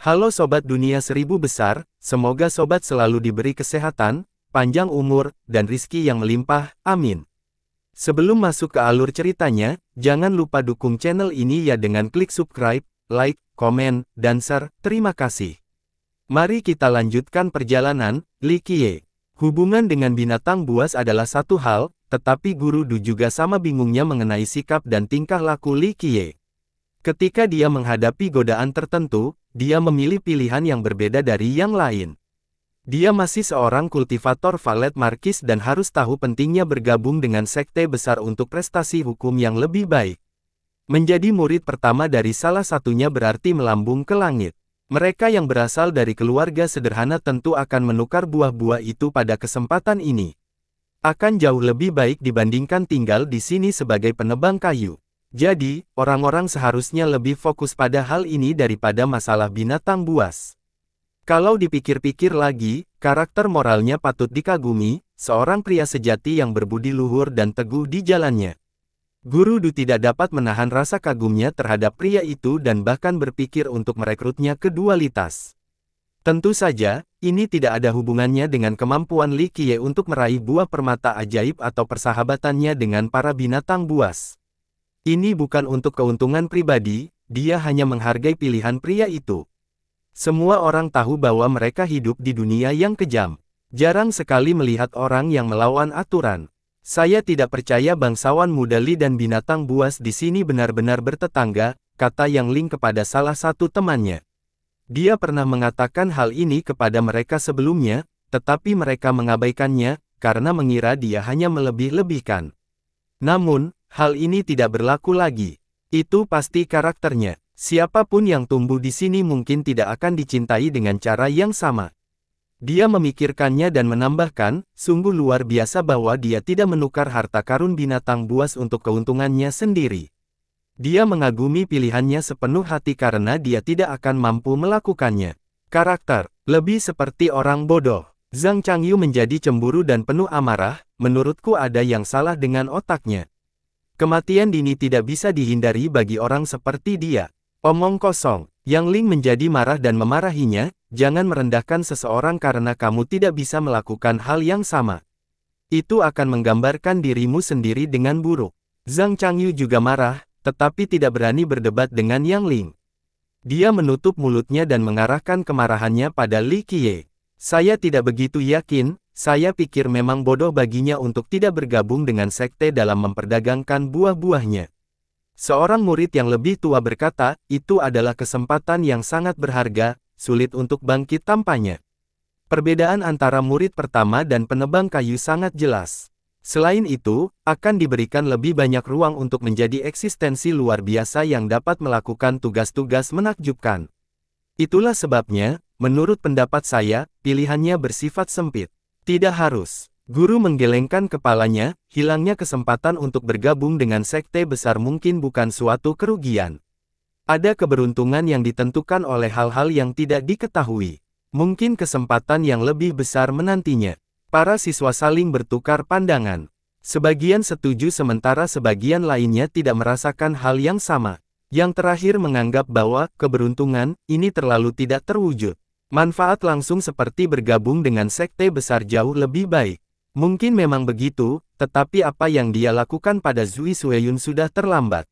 Halo Sobat Dunia Seribu Besar, semoga Sobat selalu diberi kesehatan, panjang umur, dan rizki yang melimpah, amin. Sebelum masuk ke alur ceritanya, jangan lupa dukung channel ini ya dengan klik subscribe, like, komen, dan share, terima kasih. Mari kita lanjutkan perjalanan, Li Qiye. Hubungan dengan binatang buas adalah satu hal, tetapi Guru Du juga sama bingungnya mengenai sikap dan tingkah laku Li Qiye. Ketika dia menghadapi godaan tertentu, dia memilih pilihan yang berbeda dari yang lain. Dia masih seorang kultivator valet markis dan harus tahu pentingnya bergabung dengan sekte besar untuk prestasi hukum yang lebih baik. Menjadi murid pertama dari salah satunya berarti melambung ke langit. Mereka yang berasal dari keluarga sederhana tentu akan menukar buah-buah itu pada kesempatan ini. Akan jauh lebih baik dibandingkan tinggal di sini sebagai penebang kayu. Jadi, orang-orang seharusnya lebih fokus pada hal ini daripada masalah binatang buas. Kalau dipikir-pikir lagi, karakter moralnya patut dikagumi, seorang pria sejati yang berbudi luhur dan teguh di jalannya. Guru Du tidak dapat menahan rasa kagumnya terhadap pria itu dan bahkan berpikir untuk merekrutnya ke dualitas. Tentu saja, ini tidak ada hubungannya dengan kemampuan Li Qiye untuk meraih buah permata ajaib atau persahabatannya dengan para binatang buas. Ini bukan untuk keuntungan pribadi, dia hanya menghargai pilihan pria itu. Semua orang tahu bahwa mereka hidup di dunia yang kejam. Jarang sekali melihat orang yang melawan aturan. Saya tidak percaya bangsawan muda Li dan binatang buas di sini benar-benar bertetangga, kata Yang Ling kepada salah satu temannya. Dia pernah mengatakan hal ini kepada mereka sebelumnya, tetapi mereka mengabaikannya, karena mengira dia hanya melebih-lebihkan. Namun, hal ini tidak berlaku lagi. Itu pasti karakternya. Siapapun yang tumbuh di sini mungkin tidak akan dicintai dengan cara yang sama. Dia memikirkannya dan menambahkan, sungguh luar biasa bahwa dia tidak menukar harta karun binatang buas untuk keuntungannya sendiri. Dia mengagumi pilihannya sepenuh hati karena dia tidak akan mampu melakukannya. Karakter, lebih seperti orang bodoh. Zhang Changyu menjadi cemburu dan penuh amarah, menurutku ada yang salah dengan otaknya. Kematian dini tidak bisa dihindari bagi orang seperti dia. Omong kosong. Yang Ling menjadi marah dan memarahinya, jangan merendahkan seseorang karena kamu tidak bisa melakukan hal yang sama. Itu akan menggambarkan dirimu sendiri dengan buruk. Zhang Changyu juga marah, tetapi tidak berani berdebat dengan Yang Ling. Dia menutup mulutnya dan mengarahkan kemarahannya pada Li Qiye. Saya tidak begitu yakin. Saya pikir memang bodoh baginya untuk tidak bergabung dengan sekte dalam memperdagangkan buah-buahnya. Seorang murid yang lebih tua berkata, itu adalah kesempatan yang sangat berharga, sulit untuk bangkit tampaknya. Perbedaan antara murid pertama dan penebang kayu sangat jelas. Selain itu, akan diberikan lebih banyak ruang untuk menjadi eksistensi luar biasa yang dapat melakukan tugas-tugas menakjubkan. Itulah sebabnya, menurut pendapat saya, pilihannya bersifat sempit. Tidak harus. Guru menggelengkan kepalanya, hilangnya kesempatan untuk bergabung dengan sekte besar mungkin bukan suatu kerugian. Ada keberuntungan yang ditentukan oleh hal-hal yang tidak diketahui. Mungkin kesempatan yang lebih besar menantinya. Para siswa saling bertukar pandangan. Sebagian setuju sementara sebagian lainnya tidak merasakan hal yang sama. Yang terakhir menganggap bahwa keberuntungan ini terlalu tidak terwujud. Manfaat langsung seperti bergabung dengan sekte besar jauh lebih baik. Mungkin memang begitu, tetapi apa yang dia lakukan pada Zui Sueyun sudah terlambat.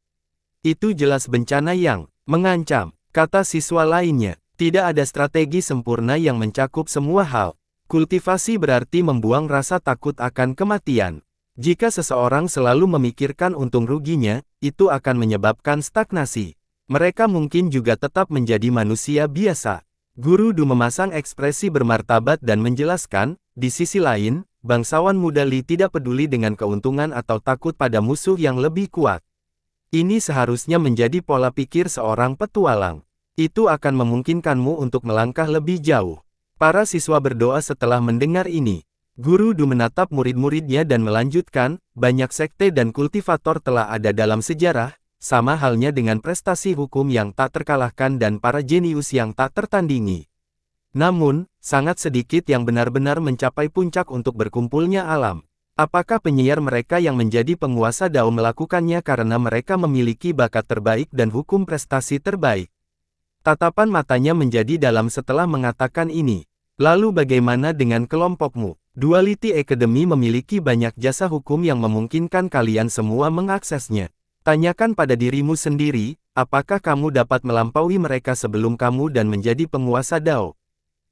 Itu jelas bencana yang mengancam, kata siswa lainnya. Tidak ada strategi sempurna yang mencakup semua hal. Kultivasi berarti membuang rasa takut akan kematian. Jika seseorang selalu memikirkan untung ruginya, itu akan menyebabkan stagnasi. Mereka mungkin juga tetap menjadi manusia biasa. Guru Du memasang ekspresi bermartabat dan menjelaskan, di sisi lain, bangsawan muda Li tidak peduli dengan keuntungan atau takut pada musuh yang lebih kuat. Ini seharusnya menjadi pola pikir seorang petualang. Itu akan memungkinkanmu untuk melangkah lebih jauh. Para siswa berdoa setelah mendengar ini. Guru Du menatap murid-muridnya dan melanjutkan, banyak sekte dan kultivator telah ada dalam sejarah, sama halnya dengan prestasi hukum yang tak terkalahkan dan para jenius yang tak tertandingi. Namun, sangat sedikit yang benar-benar mencapai puncak untuk berkumpulnya alam. Apakah penyiar mereka yang menjadi penguasa Dao melakukannya karena mereka memiliki bakat terbaik dan hukum prestasi terbaik? Tatapan matanya menjadi dalam setelah mengatakan ini. Lalu bagaimana dengan kelompokmu? Duality Academy memiliki banyak jasa hukum yang memungkinkan kalian semua mengaksesnya. Tanyakan pada dirimu sendiri, apakah kamu dapat melampaui mereka sebelum kamu dan menjadi penguasa Dao?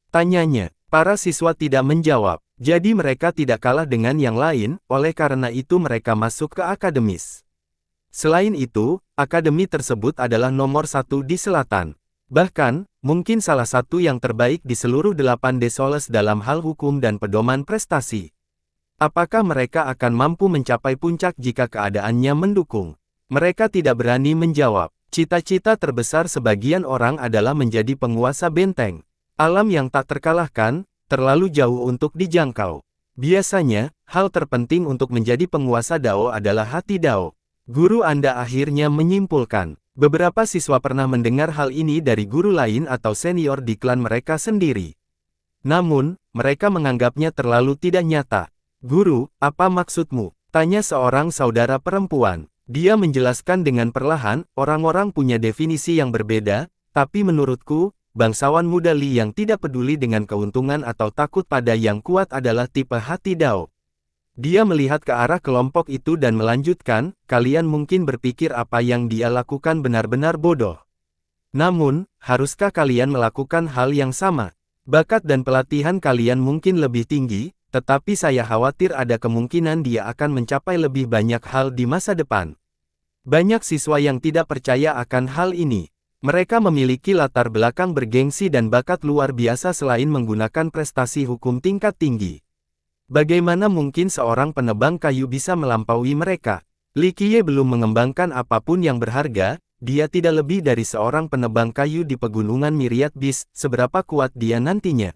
Tanyanya. Para siswa tidak menjawab. Jadi mereka tidak kalah dengan yang lain, oleh karena itu mereka masuk ke akademis. Selain itu, akademi tersebut adalah nomor 1 di selatan. Bahkan, mungkin salah satu yang terbaik di seluruh 8 desoles dalam hal hukum dan pedoman prestasi. Apakah mereka akan mampu mencapai puncak jika keadaannya mendukung? Mereka tidak berani menjawab. Cita-cita terbesar sebagian orang adalah menjadi penguasa benteng. Alam yang tak terkalahkan, terlalu jauh untuk dijangkau. Biasanya, hal terpenting untuk menjadi penguasa Dao adalah hati Dao. Guru Anda akhirnya menyimpulkan. Beberapa siswa pernah mendengar hal ini dari guru lain atau senior di klan mereka sendiri. Namun, mereka menganggapnya terlalu tidak nyata. Guru, apa maksudmu? Tanya seorang saudara perempuan. Dia menjelaskan dengan perlahan, orang-orang punya definisi yang berbeda, tapi menurutku, bangsawan muda Li yang tidak peduli dengan keuntungan atau takut pada yang kuat adalah tipe hati Dao. Dia melihat ke arah kelompok itu dan melanjutkan, kalian mungkin berpikir apa yang dia lakukan benar-benar bodoh. Namun, haruskah kalian melakukan hal yang sama? Bakat dan pelatihan kalian mungkin lebih tinggi, tetapi saya khawatir ada kemungkinan dia akan mencapai lebih banyak hal di masa depan. Banyak siswa yang tidak percaya akan hal ini. Mereka memiliki latar belakang bergengsi dan bakat luar biasa selain menggunakan prestasi hukum tingkat tinggi. Bagaimana mungkin seorang penebang kayu bisa melampaui mereka? Li Qiye belum mengembangkan apapun yang berharga, dia tidak lebih dari seorang penebang kayu di pegunungan Myriad Beast, seberapa kuat dia nantinya.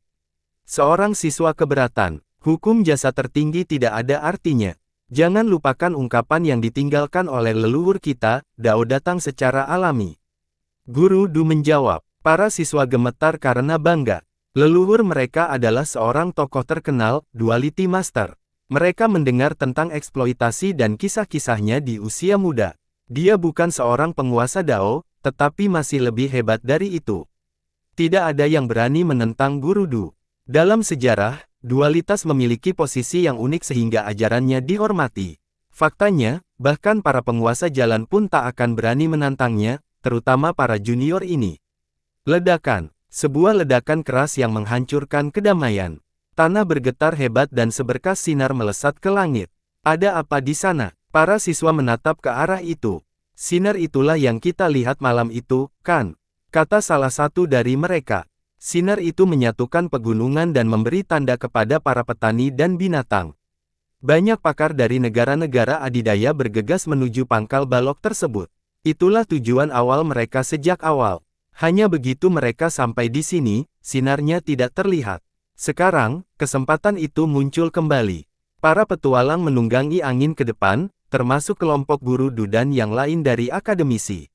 Seorang siswa keberatan, hukum jasa tertinggi tidak ada artinya. Jangan lupakan ungkapan yang ditinggalkan oleh leluhur kita, Dao datang secara alami. Guru Du menjawab, para siswa gemetar karena bangga. Leluhur mereka adalah seorang tokoh terkenal, Duality Master. Mereka mendengar tentang eksploitasi dan kisah-kisahnya di usia muda. Dia bukan seorang penguasa Dao, tetapi masih lebih hebat dari itu. Tidak ada yang berani menentang Guru Du. Dalam sejarah, dualitas memiliki posisi yang unik sehingga ajarannya dihormati. Faktanya, bahkan para penguasa jalan pun tak akan berani menantangnya, terutama para junior ini. Ledakan. Sebuah ledakan keras yang menghancurkan kedamaian. Tanah bergetar hebat dan seberkas sinar melesat ke langit. Ada apa di sana? Para siswa menatap ke arah itu. Sinar itulah yang kita lihat malam itu, kan? Kata salah satu dari mereka. Sinar itu menyatukan pegunungan dan memberi tanda kepada para petani dan binatang. Banyak pakar dari negara-negara adidaya bergegas menuju pangkal balok tersebut. Itulah tujuan awal mereka sejak awal. Hanya begitu mereka sampai di sini, sinarnya tidak terlihat. Sekarang, kesempatan itu muncul kembali. Para petualang menunggangi angin ke depan, termasuk kelompok guru Du dan yang lain dari akademisi.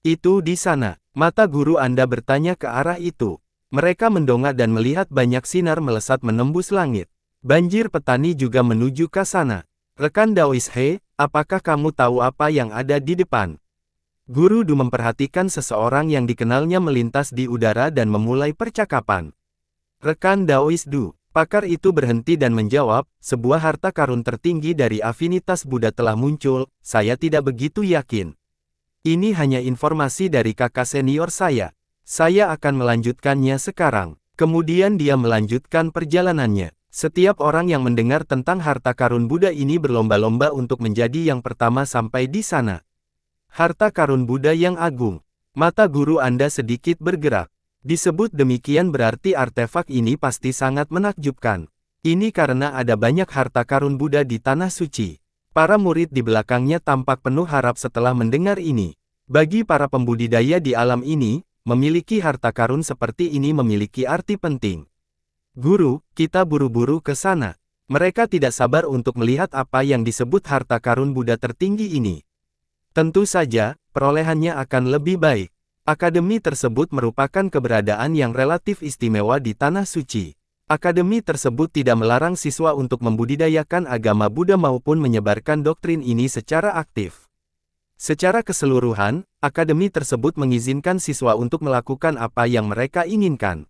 Itu di sana. Mata guru Anda bertanya ke arah itu. Mereka mendongak dan melihat banyak sinar melesat menembus langit. Banjir petani juga menuju ke sana. Rekan Daois He, apakah kamu tahu apa yang ada di depan? Guru Du memperhatikan seseorang yang dikenalnya melintas di udara dan memulai percakapan. Rekan Daois Du, pakar itu berhenti dan menjawab, sebuah harta karun tertinggi dari afinitas Buddha telah muncul, saya tidak begitu yakin. Ini hanya informasi dari kakak senior saya. Saya akan melanjutkannya sekarang. Kemudian dia melanjutkan perjalanannya. Setiap orang yang mendengar tentang harta karun Buddha ini berlomba-lomba untuk menjadi yang pertama sampai di sana. Harta karun Buddha yang agung. Mata guru Anda sedikit bergerak. Disebut demikian berarti artefak ini pasti sangat menakjubkan. Ini karena ada banyak harta karun Buddha di tanah suci. Para murid di belakangnya tampak penuh harap setelah mendengar ini. Bagi para pembudidaya di alam ini, memiliki harta karun seperti ini memiliki arti penting. Guru, kita buru-buru ke sana. Mereka tidak sabar untuk melihat apa yang disebut harta karun Buddha tertinggi ini. Tentu saja, perolehannya akan lebih baik. Akademi tersebut merupakan keberadaan yang relatif istimewa di Tanah Suci. Akademi tersebut tidak melarang siswa untuk membudidayakan agama Buddha maupun menyebarkan doktrin ini secara aktif. Secara keseluruhan, akademi tersebut mengizinkan siswa untuk melakukan apa yang mereka inginkan.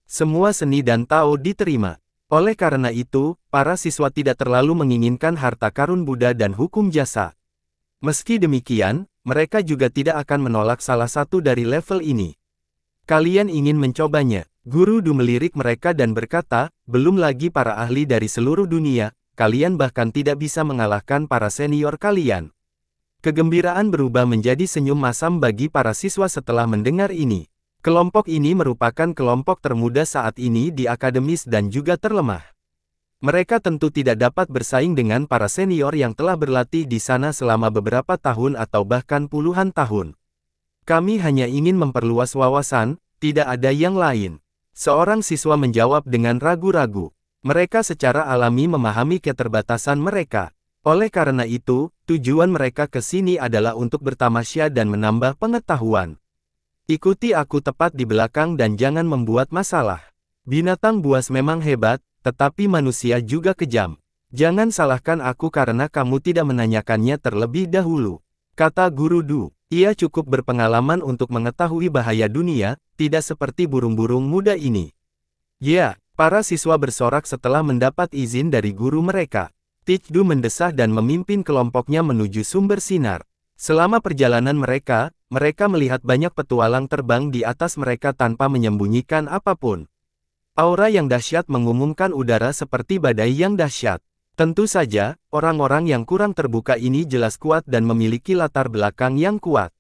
Semua seni dan Tao diterima. Oleh karena itu, para siswa tidak terlalu menginginkan harta karun Buddha dan hukum jasa. Meski demikian, mereka juga tidak akan menolak salah satu dari level ini. Kalian ingin mencobanya? Guru Du melirik mereka dan berkata, belum lagi para ahli dari seluruh dunia, kalian bahkan tidak bisa mengalahkan para senior kalian. Kegembiraan berubah menjadi senyum masam bagi para siswa setelah mendengar ini. Kelompok ini merupakan kelompok termuda saat ini di akademis dan juga terlemah. Mereka tentu tidak dapat bersaing dengan para senior yang telah berlatih di sana selama beberapa tahun atau bahkan puluhan tahun. Kami hanya ingin memperluas wawasan, tidak ada yang lain. Seorang siswa menjawab dengan ragu-ragu. Mereka secara alami memahami keterbatasan mereka. Oleh karena itu, tujuan mereka ke sini adalah untuk bertamasya dan menambah pengetahuan. Ikuti aku tepat di belakang dan jangan membuat masalah. Binatang buas memang hebat, tetapi manusia juga kejam. Jangan salahkan aku karena kamu tidak menanyakannya terlebih dahulu, kata Guru Du. Ia cukup berpengalaman untuk mengetahui bahaya dunia, tidak seperti burung-burung muda ini. Ya, para siswa bersorak setelah mendapat izin dari guru mereka. Ticdu mendesah dan memimpin kelompoknya menuju sumber sinar. Selama perjalanan mereka melihat banyak petualang terbang di atas mereka tanpa menyembunyikan apapun. Aura yang dahsyat mengumumkan udara seperti badai yang dahsyat. Tentu saja, orang-orang yang kurang terbuka ini jelas kuat dan memiliki latar belakang yang kuat.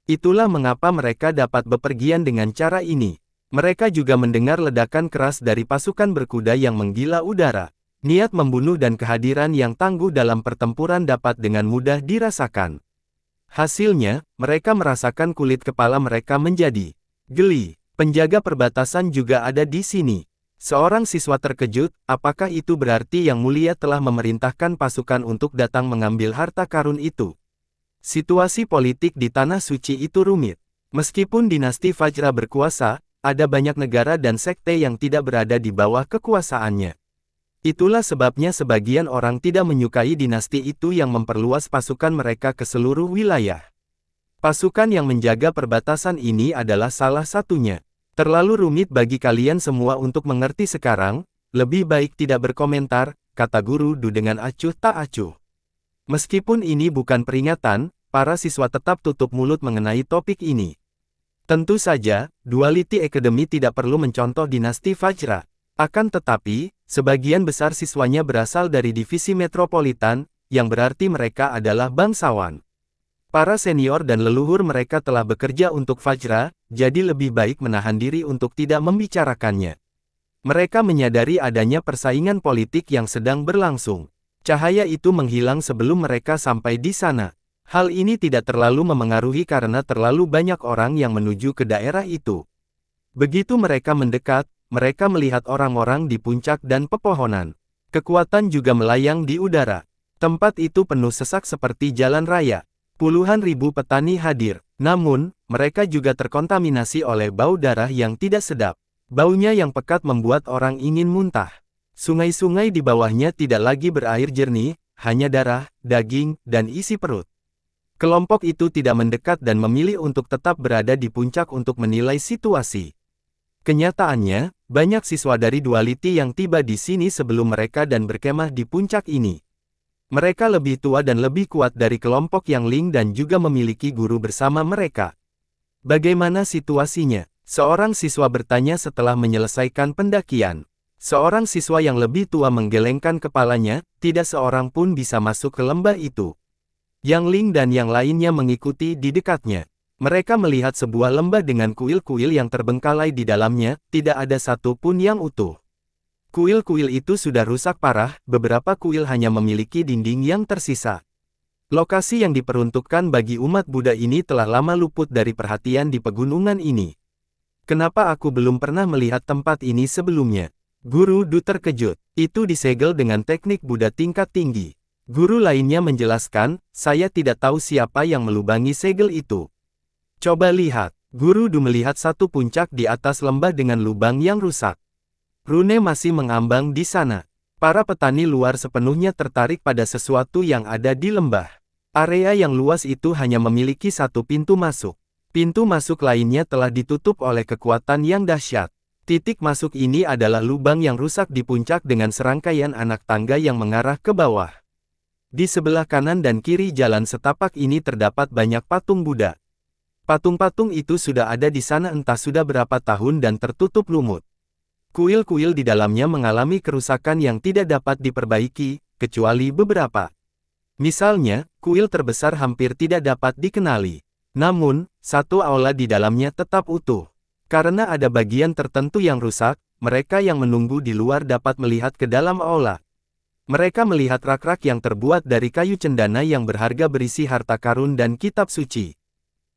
Itulah mengapa mereka dapat bepergian dengan cara ini. Mereka juga mendengar ledakan keras dari pasukan berkuda yang menggila udara. Niat membunuh dan kehadiran yang tangguh dalam pertempuran dapat dengan mudah dirasakan. Hasilnya, mereka merasakan kulit kepala mereka menjadi geli. Penjaga perbatasan juga ada di sini. Seorang siswa terkejut, apakah itu berarti Yang Mulia telah memerintahkan pasukan untuk datang mengambil harta karun itu? Situasi politik di Tanah Suci itu rumit. Meskipun dinasti Vajra berkuasa, ada banyak negara dan sekte yang tidak berada di bawah kekuasaannya. Itulah sebabnya sebagian orang tidak menyukai dinasti itu yang memperluas pasukan mereka ke seluruh wilayah. Pasukan yang menjaga perbatasan ini adalah salah satunya. Terlalu rumit bagi kalian semua untuk mengerti sekarang, lebih baik tidak berkomentar, kata Guru Du dengan acuh tak acuh. Meskipun ini bukan peringatan, para siswa tetap tutup mulut mengenai topik ini. Tentu saja, Duality Academy tidak perlu mencontoh dinasti Vajra. Akan tetapi, sebagian besar siswanya berasal dari divisi metropolitan, yang berarti mereka adalah bangsawan. Para senior dan leluhur mereka telah bekerja untuk Vajra, jadi lebih baik menahan diri untuk tidak membicarakannya. Mereka menyadari adanya persaingan politik yang sedang berlangsung. Cahaya itu menghilang sebelum mereka sampai di sana. Hal ini tidak terlalu memengaruhi karena terlalu banyak orang yang menuju ke daerah itu. Begitu mereka mendekat, mereka melihat orang-orang di puncak dan pepohonan. Kekuatan juga melayang di udara. Tempat itu penuh sesak seperti jalan raya. Puluhan ribu petani hadir, namun, mereka juga terkontaminasi oleh bau darah yang tidak sedap. Baunya yang pekat membuat orang ingin muntah. Sungai-sungai di bawahnya tidak lagi berair jernih, hanya darah, daging, dan isi perut. Kelompok itu tidak mendekat dan memilih untuk tetap berada di puncak untuk menilai situasi. Kenyataannya, banyak siswa dari Duality yang tiba di sini sebelum mereka dan berkemah di puncak ini. Mereka lebih tua dan lebih kuat dari kelompok yang Ling dan juga memiliki guru bersama mereka. Bagaimana situasinya? Seorang siswa bertanya setelah menyelesaikan pendakian. Seorang siswa yang lebih tua menggelengkan kepalanya, tidak seorang pun bisa masuk ke lembah itu. Yang Ling dan yang lainnya mengikuti di dekatnya. Mereka melihat sebuah lembah dengan kuil-kuil yang terbengkalai di dalamnya, tidak ada satu pun yang utuh. Kuil-kuil itu sudah rusak parah, beberapa kuil hanya memiliki dinding yang tersisa. Lokasi yang diperuntukkan bagi umat Buddha ini telah lama luput dari perhatian di pegunungan ini. Kenapa aku belum pernah melihat tempat ini sebelumnya? Guru Du terkejut. Itu disegel dengan teknik Buddha tingkat tinggi. Guru lainnya menjelaskan, saya tidak tahu siapa yang melubangi segel itu. Coba lihat. Guru Du melihat satu puncak di atas lembah dengan lubang yang rusak. Rune masih mengambang di sana. Para petani luar sepenuhnya tertarik pada sesuatu yang ada di lembah. Area yang luas itu hanya memiliki satu pintu masuk. Pintu masuk lainnya telah ditutup oleh kekuatan yang dahsyat. Titik masuk ini adalah lubang yang rusak di puncak dengan serangkaian anak tangga yang mengarah ke bawah. Di sebelah kanan dan kiri jalan setapak ini terdapat banyak patung Buddha. Patung-patung itu sudah ada di sana entah sudah berapa tahun dan tertutup lumut. Kuil-kuil di dalamnya mengalami kerusakan yang tidak dapat diperbaiki, kecuali beberapa. Misalnya, kuil terbesar hampir tidak dapat dikenali. Namun, satu aula di dalamnya tetap utuh. Karena ada bagian tertentu yang rusak, mereka yang menunggu di luar dapat melihat ke dalam aula. Mereka melihat rak-rak yang terbuat dari kayu cendana yang berharga berisi harta karun dan kitab suci.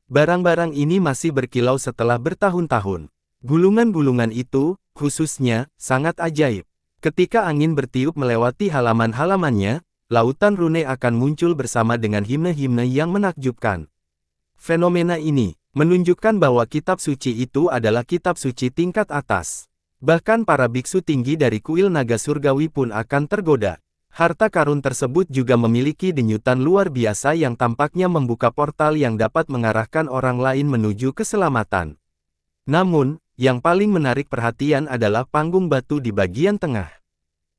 Barang-barang ini masih berkilau setelah bertahun-tahun. Gulungan-gulungan itu, khususnya, sangat ajaib. Ketika angin bertiup melewati halaman-halamannya, lautan rune akan muncul bersama dengan himne-himne yang menakjubkan. Fenomena ini menunjukkan bahwa kitab suci itu adalah kitab suci tingkat atas. Bahkan para biksu tinggi dari kuil naga surgawi pun akan tergoda. Harta karun tersebut juga memiliki denyutan luar biasa yang tampaknya membuka portal yang dapat mengarahkan orang lain menuju keselamatan. Namun, yang paling menarik perhatian adalah panggung batu di bagian tengah.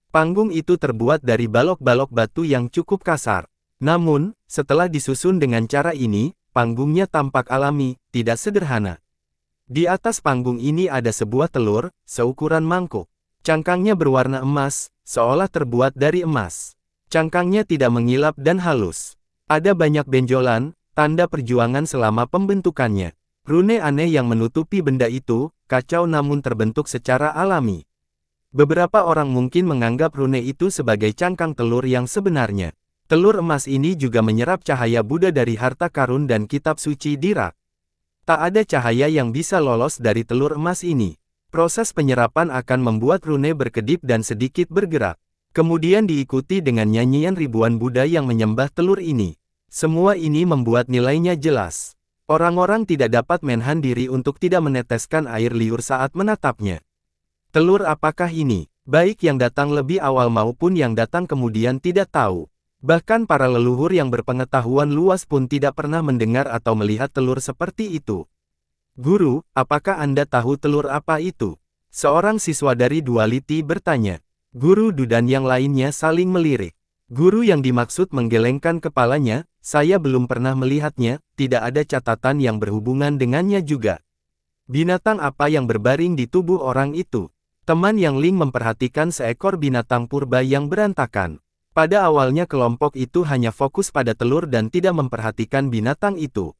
Panggung itu terbuat dari balok-balok batu yang cukup kasar. Namun, setelah disusun dengan cara ini, panggungnya tampak alami, tidak sederhana. Di atas panggung ini ada sebuah telur, seukuran mangkuk. Cangkangnya berwarna emas, seolah terbuat dari emas. Cangkangnya tidak mengilap dan halus. Ada banyak benjolan, tanda perjuangan selama pembentukannya. Rune aneh yang menutupi benda itu, kacau namun terbentuk secara alami. Beberapa orang mungkin menganggap rune itu sebagai cangkang telur yang sebenarnya. Telur emas ini juga menyerap cahaya Buddha dari harta karun dan kitab suci di rak. Tak ada cahaya yang bisa lolos dari telur emas ini. Proses penyerapan akan membuat rune berkedip dan sedikit bergerak. Kemudian diikuti dengan nyanyian ribuan Buddha yang menyembah telur ini. Semua ini membuat nilainya jelas. Orang-orang tidak dapat menahan diri untuk tidak meneteskan air liur saat menatapnya. Telur apakah ini? Baik yang datang lebih awal maupun yang datang kemudian tidak tahu. Bahkan para leluhur yang berpengetahuan luas pun tidak pernah mendengar atau melihat telur seperti itu. Guru, apakah Anda tahu telur apa itu? Seorang siswa dari Duality bertanya. Guru Du dan yang lainnya saling melirik. Guru yang dimaksud menggelengkan kepalanya, saya belum pernah melihatnya, tidak ada catatan yang berhubungan dengannya juga. Binatang apa yang berbaring di tubuh orang itu? Teman Yang Ling memperhatikan seekor binatang purba yang berantakan. Pada awalnya kelompok itu hanya fokus pada telur dan tidak memperhatikan binatang itu.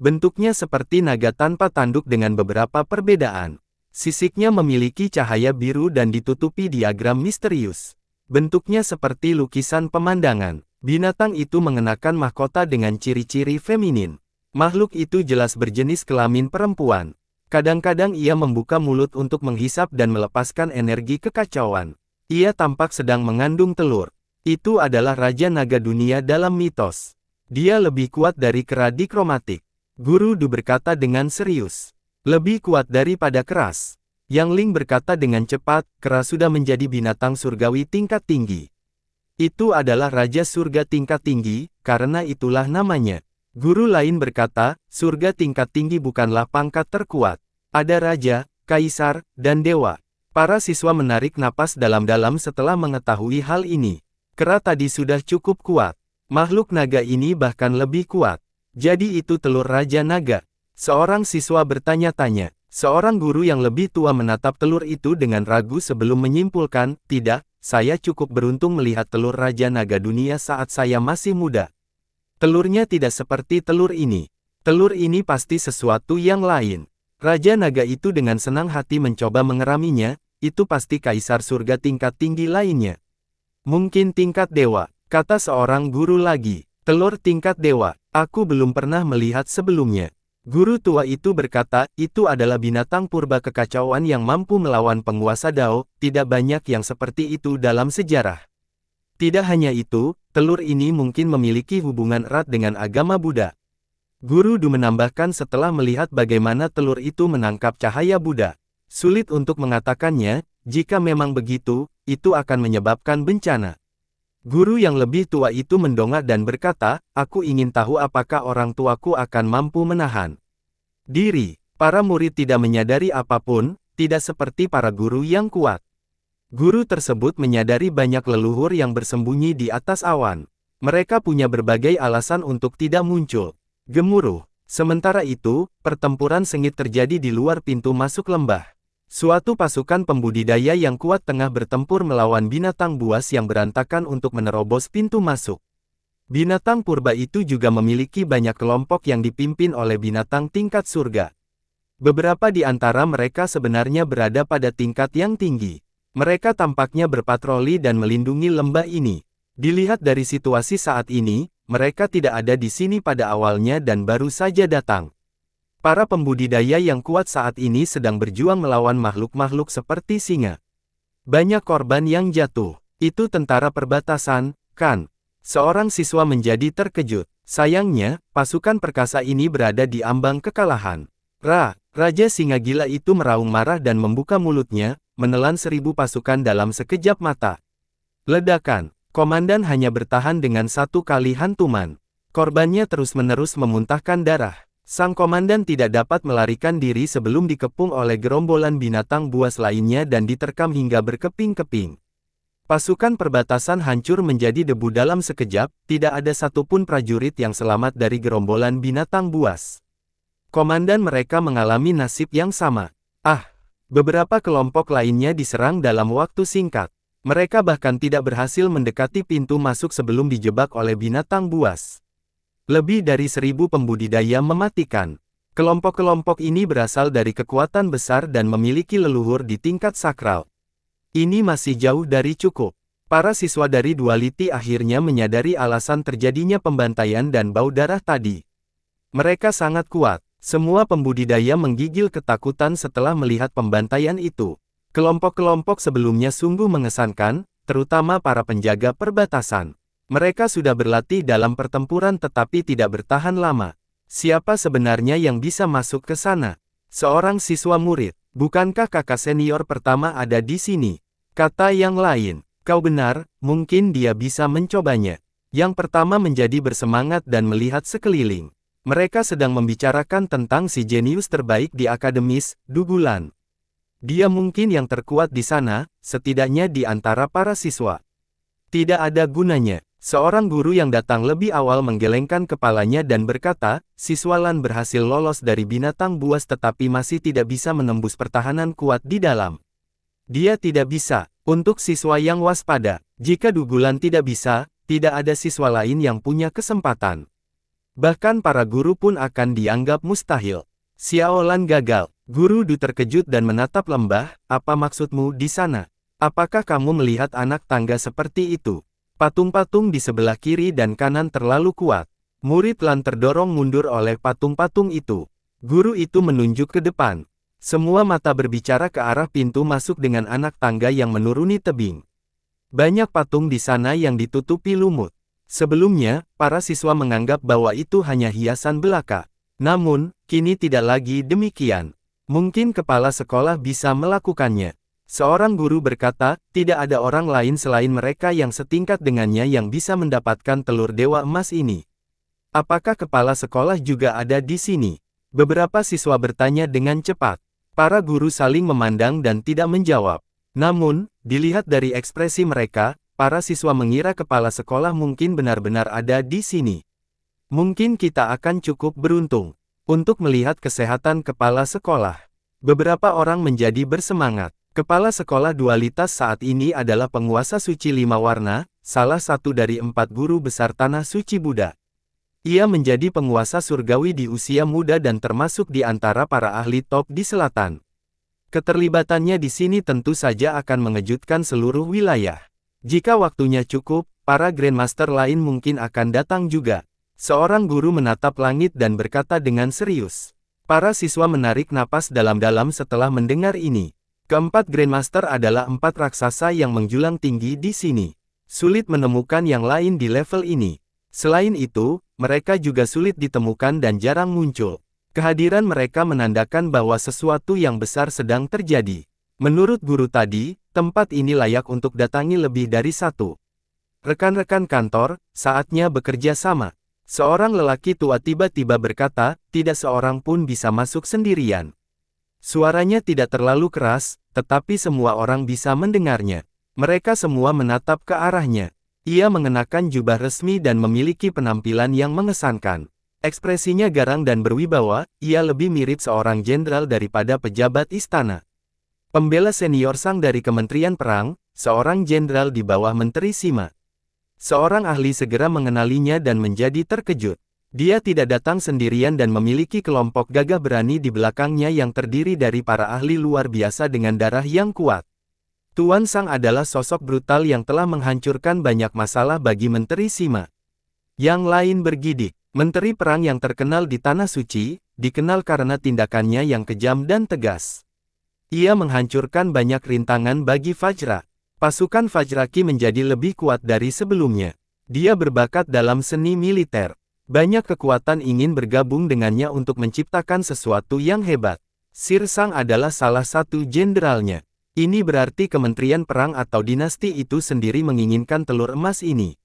Bentuknya seperti naga tanpa tanduk dengan beberapa perbedaan. Sisiknya memiliki cahaya biru dan ditutupi diagram misterius. Bentuknya seperti lukisan pemandangan. Binatang itu mengenakan mahkota dengan ciri-ciri feminin. Makhluk itu jelas berjenis kelamin perempuan. Kadang-kadang ia membuka mulut untuk menghisap dan melepaskan energi kekacauan. Ia tampak sedang mengandung telur. Itu adalah Raja Naga Dunia dalam mitos. Dia lebih kuat dari kera dikromatik. Guru Du berkata dengan serius. Lebih kuat daripada keras. Yang Ling berkata dengan cepat, kera sudah menjadi binatang surgawi tingkat tinggi. Itu adalah Raja Surga tingkat tinggi, karena itulah namanya. Guru lain berkata, surga tingkat tinggi bukanlah pangkat terkuat. Ada raja, kaisar, dan dewa. Para siswa menarik napas dalam-dalam setelah mengetahui hal ini. Kera tadi sudah cukup kuat. Makhluk naga ini bahkan lebih kuat. Jadi itu telur Raja Naga. Seorang siswa bertanya-tanya. Seorang guru yang lebih tua menatap telur itu dengan ragu sebelum menyimpulkan, tidak, saya cukup beruntung melihat telur Raja Naga Dunia saat saya masih muda. Telurnya tidak seperti telur ini. Telur ini pasti sesuatu yang lain. Raja Naga itu dengan senang hati mencoba mengeraminya, itu pasti kaisar surga tingkat tinggi lainnya. Mungkin tingkat dewa, kata seorang guru lagi. Telur tingkat dewa, aku belum pernah melihat sebelumnya. Guru tua itu berkata, itu adalah binatang purba kekacauan yang mampu melawan penguasa Dao, tidak banyak yang seperti itu dalam sejarah. Tidak hanya itu, telur ini mungkin memiliki hubungan erat dengan agama Buddha. Guru Du menambahkan setelah melihat bagaimana telur itu menangkap cahaya Buddha. Sulit untuk mengatakannya, jika memang begitu, itu akan menyebabkan bencana. Guru yang lebih tua itu mendongak dan berkata, aku ingin tahu apakah orang tuaku akan mampu menahan diri. Para murid tidak menyadari apapun, tidak seperti para guru yang kuat. Guru tersebut menyadari banyak leluhur yang bersembunyi di atas awan. Mereka punya berbagai alasan untuk tidak muncul. Gemuruh. Sementara itu, pertempuran sengit terjadi di luar pintu masuk lembah. Suatu pasukan pembudidaya yang kuat tengah bertempur melawan binatang buas yang berantakan untuk menerobos pintu masuk. Binatang purba itu juga memiliki banyak kelompok yang dipimpin oleh binatang tingkat surga. Beberapa di antara mereka sebenarnya berada pada tingkat yang tinggi. Mereka tampaknya berpatroli dan melindungi lembah ini. Dilihat dari situasi saat ini, mereka tidak ada di sini pada awalnya dan baru saja datang. Para pembudidaya yang kuat saat ini sedang berjuang melawan makhluk-makhluk seperti singa. Banyak korban yang jatuh. Itu tentara perbatasan, kan? Seorang siswa menjadi terkejut. Sayangnya, pasukan perkasa ini berada di ambang kekalahan. Raja singa gila itu meraung marah dan membuka mulutnya, menelan 1000 pasukan dalam sekejap mata. Ledakan. Komandan hanya bertahan dengan satu kali hantuman. Korbannya terus-menerus memuntahkan darah. Sang komandan tidak dapat melarikan diri sebelum dikepung oleh gerombolan binatang buas lainnya dan diterkam hingga berkeping-keping. Pasukan perbatasan hancur menjadi debu dalam sekejap, tidak ada satupun prajurit yang selamat dari gerombolan binatang buas. Komandan mereka mengalami nasib yang sama. Beberapa kelompok lainnya diserang dalam waktu singkat. Mereka bahkan tidak berhasil mendekati pintu masuk sebelum dijebak oleh binatang buas. Lebih dari 1000 pembudidaya mematikan. Kelompok-kelompok ini berasal dari kekuatan besar dan memiliki leluhur di tingkat sakral. Ini masih jauh dari cukup. Para siswa dari Duality akhirnya menyadari alasan terjadinya pembantaian dan bau darah tadi. Mereka sangat kuat. Semua pembudidaya menggigil ketakutan setelah melihat pembantaian itu. Kelompok-kelompok sebelumnya sungguh mengesankan, terutama para penjaga perbatasan. Mereka sudah berlatih dalam pertempuran tetapi tidak bertahan lama. Siapa sebenarnya yang bisa masuk ke sana? Seorang siswa murid. Bukankah kakak senior pertama ada di sini? Kata yang lain. Kau benar, mungkin dia bisa mencobanya. Yang pertama menjadi bersemangat dan melihat sekeliling. Mereka sedang membicarakan tentang si jenius terbaik di akademis, Dugulan. Dia mungkin yang terkuat di sana, setidaknya di antara para siswa. Tidak ada gunanya. Seorang guru yang datang lebih awal menggelengkan kepalanya dan berkata, siswa Lan berhasil lolos dari binatang buas tetapi masih tidak bisa menembus pertahanan kuat di dalam. Dia tidak bisa. Untuk siswa yang waspada, jika Dugulan tidak bisa, tidak ada siswa lain yang punya kesempatan. Bahkan para guru pun akan dianggap mustahil. Xiao Lan gagal. Guru Du terkejut dan menatap lembah, apa maksudmu di sana? Apakah kamu melihat anak tangga seperti itu? Patung-patung di sebelah kiri dan kanan terlalu kuat. Murid Lan terdorong mundur oleh patung-patung itu. Guru itu menunjuk ke depan. Semua mata berbicara ke arah pintu masuk dengan anak tangga yang menuruni tebing. Banyak patung di sana yang ditutupi lumut. Sebelumnya, para siswa menganggap bahwa itu hanya hiasan belaka. Namun, kini tidak lagi demikian. Mungkin kepala sekolah bisa melakukannya. Seorang guru berkata, tidak ada orang lain selain mereka yang setingkat dengannya yang bisa mendapatkan telur dewa emas ini. Apakah kepala sekolah juga ada di sini? Beberapa siswa bertanya dengan cepat. Para guru saling memandang dan tidak menjawab. Namun, dilihat dari ekspresi mereka, para siswa mengira kepala sekolah mungkin benar-benar ada di sini. Mungkin kita akan cukup beruntung untuk melihat kesehatan kepala sekolah. Beberapa orang menjadi bersemangat. Kepala sekolah dualitas saat ini adalah penguasa suci 5 warna, salah satu dari 4 guru besar tanah suci Buddha. Ia menjadi penguasa surgawi di usia muda dan termasuk di antara para ahli top di selatan. Keterlibatannya di sini tentu saja akan mengejutkan seluruh wilayah. Jika waktunya cukup, para Grandmaster lain mungkin akan datang juga. Seorang guru menatap langit dan berkata dengan serius. Para siswa menarik napas dalam-dalam setelah mendengar ini. Keempat Grandmaster adalah 4 raksasa yang menjulang tinggi di sini. Sulit menemukan yang lain di level ini. Selain itu, mereka juga sulit ditemukan dan jarang muncul. Kehadiran mereka menandakan bahwa sesuatu yang besar sedang terjadi. Menurut guru tadi, tempat ini layak untuk datangi lebih dari satu. Rekan-rekan kantor, saatnya bekerja sama. Seorang lelaki tua tiba-tiba berkata, tidak seorang pun bisa masuk sendirian. Suaranya tidak terlalu keras, tetapi semua orang bisa mendengarnya. Mereka semua menatap ke arahnya. Ia mengenakan jubah resmi dan memiliki penampilan yang mengesankan. Ekspresinya garang dan berwibawa, ia lebih mirip seorang jenderal daripada pejabat istana. Pembela senior Sang dari Kementerian Perang, seorang jenderal di bawah Menteri Sima. Seorang ahli segera mengenalinya dan menjadi terkejut. Dia tidak datang sendirian dan memiliki kelompok gagah berani di belakangnya yang terdiri dari para ahli luar biasa dengan darah yang kuat. Tuan Sang adalah sosok brutal yang telah menghancurkan banyak masalah bagi Menteri Sima. Yang lain bergidik. Menteri Perang yang terkenal di Tanah Suci, dikenal karena tindakannya yang kejam dan tegas. Ia menghancurkan banyak rintangan bagi Vajra. Pasukan Vajraki menjadi lebih kuat dari sebelumnya. Dia berbakat dalam seni militer. Banyak kekuatan ingin bergabung dengannya untuk menciptakan sesuatu yang hebat. Sir Sang adalah salah satu jenderalnya. Ini berarti Kementerian Perang atau dinasti itu sendiri menginginkan telur emas ini.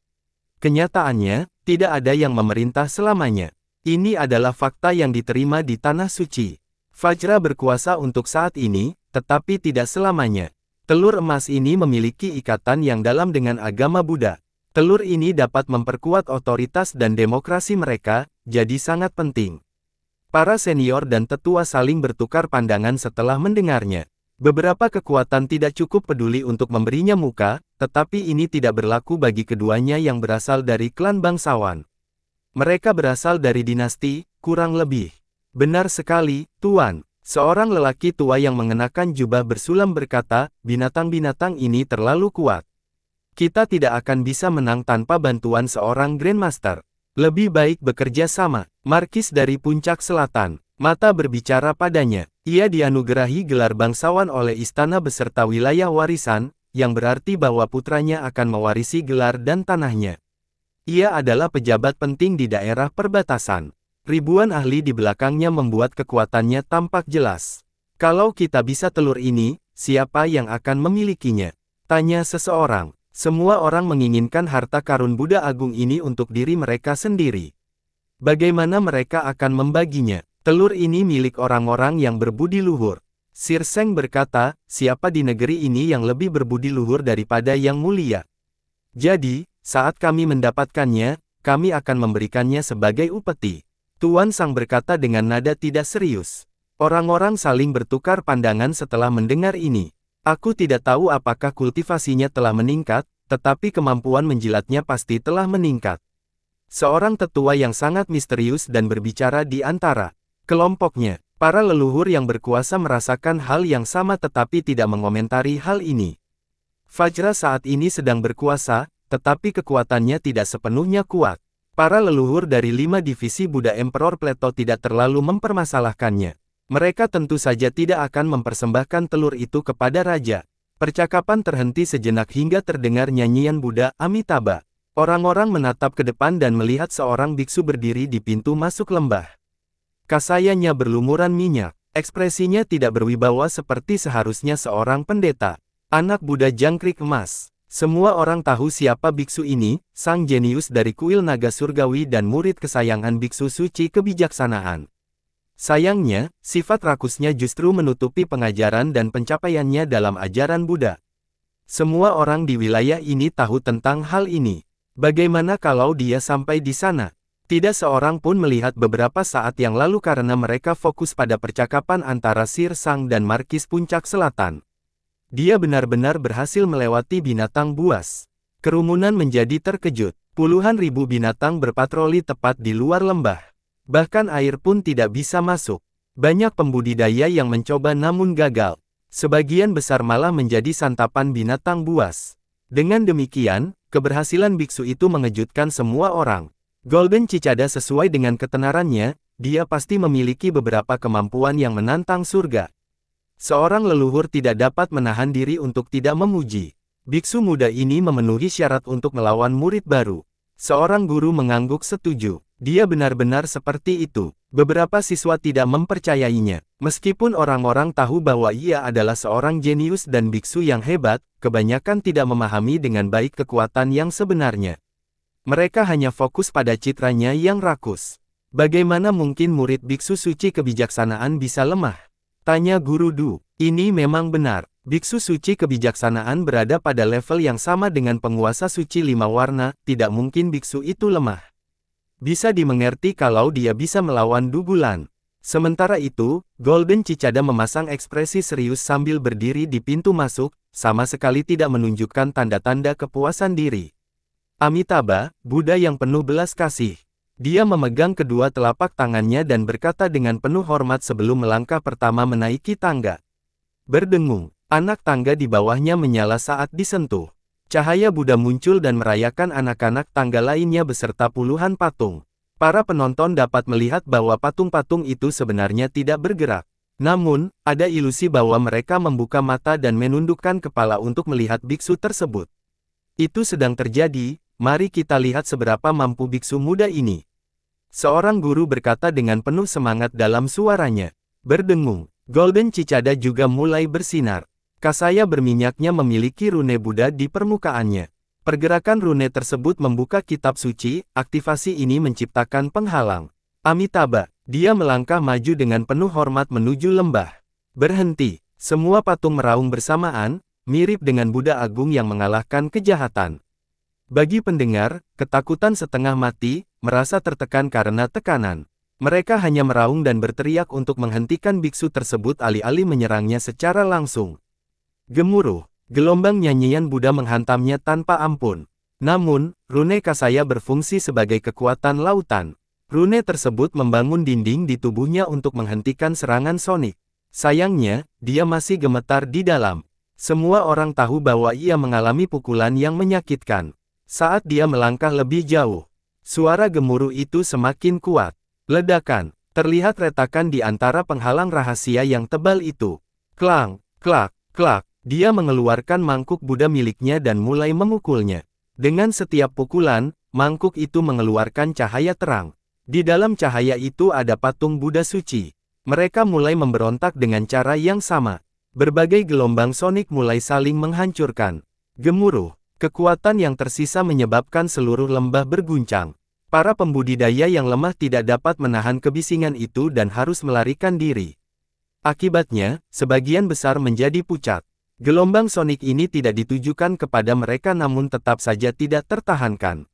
Kenyataannya, tidak ada yang memerintah selamanya. Ini adalah fakta yang diterima di Tanah Suci. Vajra berkuasa untuk saat ini, tetapi tidak selamanya. Telur emas ini memiliki ikatan yang dalam dengan agama Buddha. Telur ini dapat memperkuat otoritas dan demokrasi mereka, jadi sangat penting. Para senior dan tetua saling bertukar pandangan setelah mendengarnya. Beberapa kekuatan tidak cukup peduli untuk memberinya muka, tetapi ini tidak berlaku bagi keduanya yang berasal dari klan bangsawan. Mereka berasal dari dinasti, kurang lebih. Benar sekali, Tuan. Seorang lelaki tua yang mengenakan jubah bersulam berkata, binatang-binatang ini terlalu kuat. Kita tidak akan bisa menang tanpa bantuan seorang Grandmaster. Lebih baik bekerja sama. Markis dari Puncak Selatan. Mata berbicara padanya. Ia dianugerahi gelar bangsawan oleh istana beserta wilayah warisan, yang berarti bahwa putranya akan mewarisi gelar dan tanahnya. Ia adalah pejabat penting di daerah perbatasan. Ribuan ahli di belakangnya membuat kekuatannya tampak jelas. Kalau kita bisa telur ini, siapa yang akan memilikinya? Tanya seseorang. Semua orang menginginkan harta karun Buddha Agung ini untuk diri mereka sendiri. Bagaimana mereka akan membaginya? Telur ini milik orang-orang yang berbudi luhur. Sir Seng berkata, siapa di negeri ini yang lebih berbudi luhur daripada yang mulia? Jadi, saat kami mendapatkannya, kami akan memberikannya sebagai upeti. Tuan Sang berkata dengan nada tidak serius. Orang-orang saling bertukar pandangan setelah mendengar ini. Aku tidak tahu apakah kultivasinya telah meningkat, tetapi kemampuan menjilatnya pasti telah meningkat. Seorang tetua yang sangat misterius dan berbicara di antara kelompoknya. Para leluhur yang berkuasa merasakan hal yang sama tetapi tidak mengomentari hal ini. Vajra saat ini sedang berkuasa, tetapi kekuatannya tidak sepenuhnya kuat. Para leluhur dari 5 divisi Buddha Emperor Plato tidak terlalu mempermasalahkannya. Mereka tentu saja tidak akan mempersembahkan telur itu kepada raja. Percakapan terhenti sejenak hingga terdengar nyanyian Buddha Amitabha. Orang-orang menatap ke depan dan melihat seorang biksu berdiri di pintu masuk lembah. Kasayanya berlumuran minyak. Ekspresinya tidak berwibawa seperti seharusnya seorang pendeta. Anak Buddha jangkrik emas. Semua orang tahu siapa biksu ini, sang jenius dari kuil naga surgawi dan murid kesayangan biksu suci kebijaksanaan. Sayangnya, sifat rakusnya justru menutupi pengajaran dan pencapaiannya dalam ajaran Buddha. Semua orang di wilayah ini tahu tentang hal ini. Bagaimana kalau dia sampai di sana? Tidak seorang pun melihat beberapa saat yang lalu karena mereka fokus pada percakapan antara Sir Sang dan Markis Puncak Selatan. Dia benar-benar berhasil melewati binatang buas. Kerumunan menjadi terkejut. Puluhan ribu binatang berpatroli tepat di luar lembah. Bahkan air pun tidak bisa masuk. Banyak pembudidaya yang mencoba namun gagal. Sebagian besar malah menjadi santapan binatang buas. Dengan demikian, keberhasilan biksu itu mengejutkan semua orang. Golden Cicada sesuai dengan ketenarannya, dia pasti memiliki beberapa kemampuan yang menantang surga. Seorang leluhur tidak dapat menahan diri untuk tidak memuji. Biksu muda ini memenuhi syarat untuk melawan murid baru. Seorang guru mengangguk setuju. Dia benar-benar seperti itu. Beberapa siswa tidak mempercayainya. Meskipun orang-orang tahu bahwa ia adalah seorang jenius dan biksu yang hebat, kebanyakan tidak memahami dengan baik kekuatan yang sebenarnya. Mereka hanya fokus pada citranya yang rakus. Bagaimana mungkin murid biksu suci kebijaksanaan bisa lemah? Tanya Guru Du. Ini memang benar. Biksu suci kebijaksanaan berada pada level yang sama dengan penguasa suci 5 warna, tidak mungkin biksu itu lemah. Bisa dimengerti kalau dia bisa melawan Dugulan. Sementara itu, Golden Cicada memasang ekspresi serius sambil berdiri di pintu masuk, sama sekali tidak menunjukkan tanda-tanda kepuasan diri. Amitabha, Buddha yang penuh belas kasih. Dia memegang kedua telapak tangannya dan berkata dengan penuh hormat sebelum melangkah pertama menaiki tangga. Berdengung, anak tangga di bawahnya menyala saat disentuh. Cahaya Buddha muncul dan merayakan anak-anak tangga lainnya beserta puluhan patung. Para penonton dapat melihat bahwa patung-patung itu sebenarnya tidak bergerak. Namun, ada ilusi bahwa mereka membuka mata dan menundukkan kepala untuk melihat biksu tersebut. Itu sedang terjadi, mari kita lihat seberapa mampu biksu muda ini. Seorang guru berkata dengan penuh semangat dalam suaranya. Berdengung, Golden Cicada juga mulai bersinar. Kasaya berminyaknya memiliki rune Buddha di permukaannya. Pergerakan rune tersebut membuka kitab suci, aktivasi ini menciptakan penghalang. Amitabha, dia melangkah maju dengan penuh hormat menuju lembah. Berhenti, semua patung meraung bersamaan, mirip dengan Buddha Agung yang mengalahkan kejahatan. Bagi pendengar, ketakutan setengah mati, merasa tertekan karena tekanan. Mereka hanya meraung dan berteriak untuk menghentikan biksu tersebut alih-alih menyerangnya secara langsung. Gemuruh, gelombang nyanyian Buddha menghantamnya tanpa ampun. Namun, rune Kasaya berfungsi sebagai kekuatan lautan. Rune tersebut membangun dinding di tubuhnya untuk menghentikan serangan Sonic. Sayangnya, dia masih gemetar di dalam. Semua orang tahu bahwa ia mengalami pukulan yang menyakitkan. Saat dia melangkah lebih jauh, suara gemuruh itu semakin kuat. Ledakan, terlihat retakan di antara penghalang rahasia yang tebal itu. Klang, klak, klak, dia mengeluarkan mangkuk Buddha miliknya dan mulai memukulnya. Dengan setiap pukulan, mangkuk itu mengeluarkan cahaya terang. Di dalam cahaya itu ada patung Buddha suci. Mereka mulai memberontak dengan cara yang sama. Berbagai gelombang sonik mulai saling menghancurkan. Gemuruh. Kekuatan yang tersisa menyebabkan seluruh lembah berguncang. Para pembudidaya yang lemah tidak dapat menahan kebisingan itu dan harus melarikan diri. Akibatnya, sebagian besar menjadi pucat. Gelombang sonik ini tidak ditujukan kepada mereka namun tetap saja tidak tertahankan.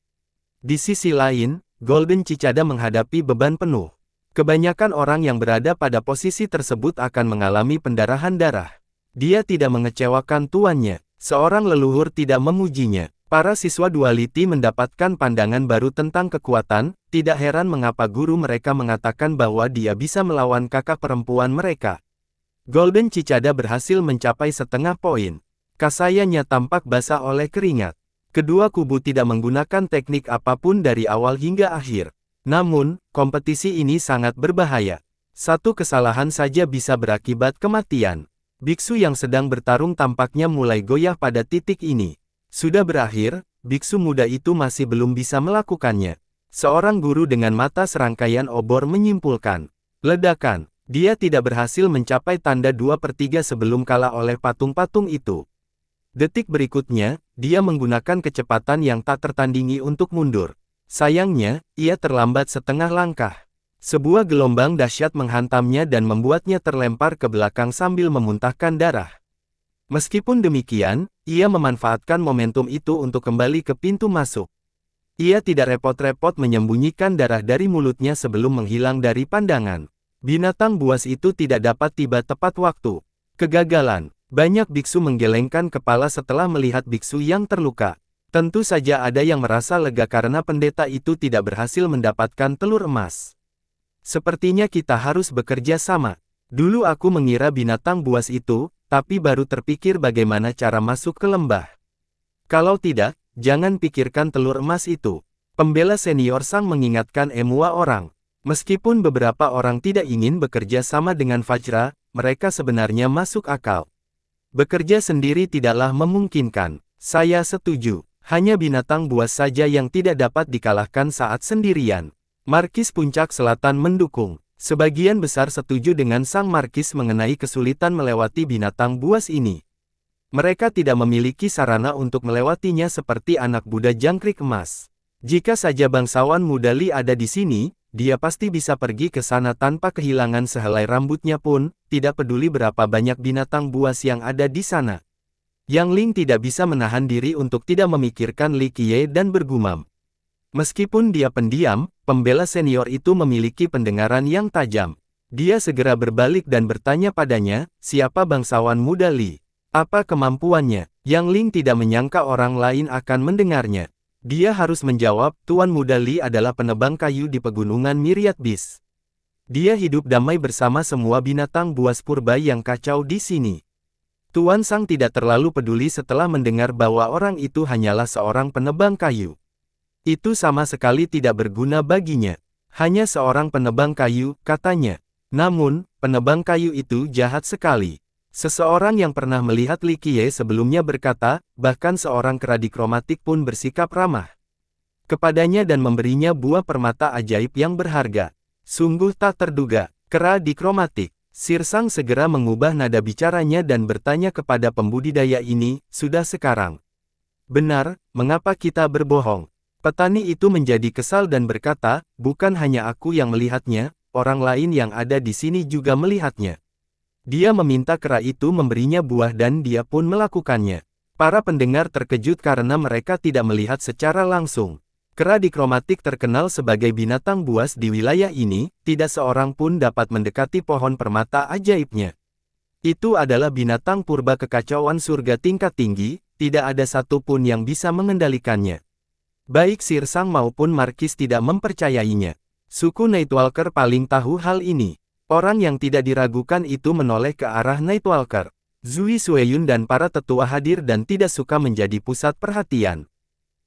Di sisi lain, Golden Cicada menghadapi beban penuh. Kebanyakan orang yang berada pada posisi tersebut akan mengalami pendarahan darah. Dia tidak mengecewakan tuannya. Seorang leluhur tidak memujinya. Para siswa duality mendapatkan pandangan baru tentang kekuatan, tidak heran mengapa guru mereka mengatakan bahwa dia bisa melawan kakak perempuan mereka. Golden Cicada berhasil mencapai setengah poin. Kasayanya tampak basah oleh keringat. Kedua kubu tidak menggunakan teknik apapun dari awal hingga akhir. Namun, kompetisi ini sangat berbahaya. Satu kesalahan saja bisa berakibat kematian. Biksu yang sedang bertarung tampaknya mulai goyah pada titik ini. Sudah berakhir, biksu muda itu masih belum bisa melakukannya. Seorang guru dengan mata serangkaian obor menyimpulkan. Ledakan, dia tidak berhasil mencapai tanda 2/3 sebelum kalah oleh patung-patung itu. Detik berikutnya, dia menggunakan kecepatan yang tak tertandingi untuk mundur. Sayangnya, ia terlambat setengah langkah. Sebuah gelombang dahsyat menghantamnya dan membuatnya terlempar ke belakang sambil memuntahkan darah. Meskipun demikian, ia memanfaatkan momentum itu untuk kembali ke pintu masuk. Ia tidak repot-repot menyembunyikan darah dari mulutnya sebelum menghilang dari pandangan. Binatang buas itu tidak dapat tiba tepat waktu. Kegagalan. Banyak biksu menggelengkan kepala setelah melihat biksu yang terluka. Tentu saja ada yang merasa lega karena pendeta itu tidak berhasil mendapatkan telur emas. Sepertinya kita harus bekerja sama. Dulu aku mengira binatang buas itu, tapi baru terpikir bagaimana cara masuk ke lembah. Kalau tidak, jangan pikirkan telur emas itu. Pembela senior Sang mengingatkan semua orang. Meskipun beberapa orang tidak ingin bekerja sama dengan Vajra, mereka sebenarnya masuk akal. Bekerja sendiri tidaklah memungkinkan. Saya setuju. Hanya binatang buas saja yang tidak dapat dikalahkan saat sendirian. Markis Puncak Selatan mendukung. Sebagian besar setuju dengan Sang Markis mengenai kesulitan melewati binatang buas ini. Mereka tidak memiliki sarana untuk melewatinya seperti anak Buddha jangkrik emas. Jika saja bangsawan muda Li ada di sini, dia pasti bisa pergi ke sana tanpa kehilangan sehelai rambutnya pun, tidak peduli berapa banyak binatang buas yang ada di sana. Yang Ling tidak bisa menahan diri untuk tidak memikirkan Li Qiye dan bergumam. Meskipun dia pendiam, pembela senior itu memiliki pendengaran yang tajam. Dia segera berbalik dan bertanya padanya, siapa bangsawan muda Li? Apa kemampuannya? Yang Ling tidak menyangka orang lain akan mendengarnya. Dia harus menjawab, Tuan muda Li adalah penebang kayu di pegunungan Myriad Beast. Dia hidup damai bersama semua binatang buas purba yang kacau di sini. Tuan Sang tidak terlalu peduli setelah mendengar bahwa orang itu hanyalah seorang penebang kayu. Itu sama sekali tidak berguna baginya. Hanya seorang penebang kayu, katanya. Namun, penebang kayu itu jahat sekali. Seseorang yang pernah melihat Li Qiye sebelumnya berkata, bahkan seorang kera dikromatik pun bersikap ramah kepadanya dan memberinya buah permata ajaib yang berharga. Sungguh tak terduga, kera dikromatik. Sir Sang segera mengubah nada bicaranya dan bertanya kepada pembudidaya ini, sudah sekarang. Benar, mengapa kita berbohong? Petani itu menjadi kesal dan berkata, bukan hanya aku yang melihatnya, orang lain yang ada di sini juga melihatnya. Dia meminta kera itu memberinya buah dan dia pun melakukannya. Para pendengar terkejut karena mereka tidak melihat secara langsung. Kera dikromatik terkenal sebagai binatang buas di wilayah ini, tidak seorang pun dapat mendekati pohon permata ajaibnya. Itu adalah binatang purba kekacauan surga tingkat tinggi, tidak ada satupun yang bisa mengendalikannya. Baik Sir Sang maupun Markis tidak mempercayainya. Suku Nightwalker paling tahu hal ini. Orang yang tidak diragukan itu menoleh ke arah Nightwalker. Zui Sueyun dan para tetua hadir dan tidak suka menjadi pusat perhatian.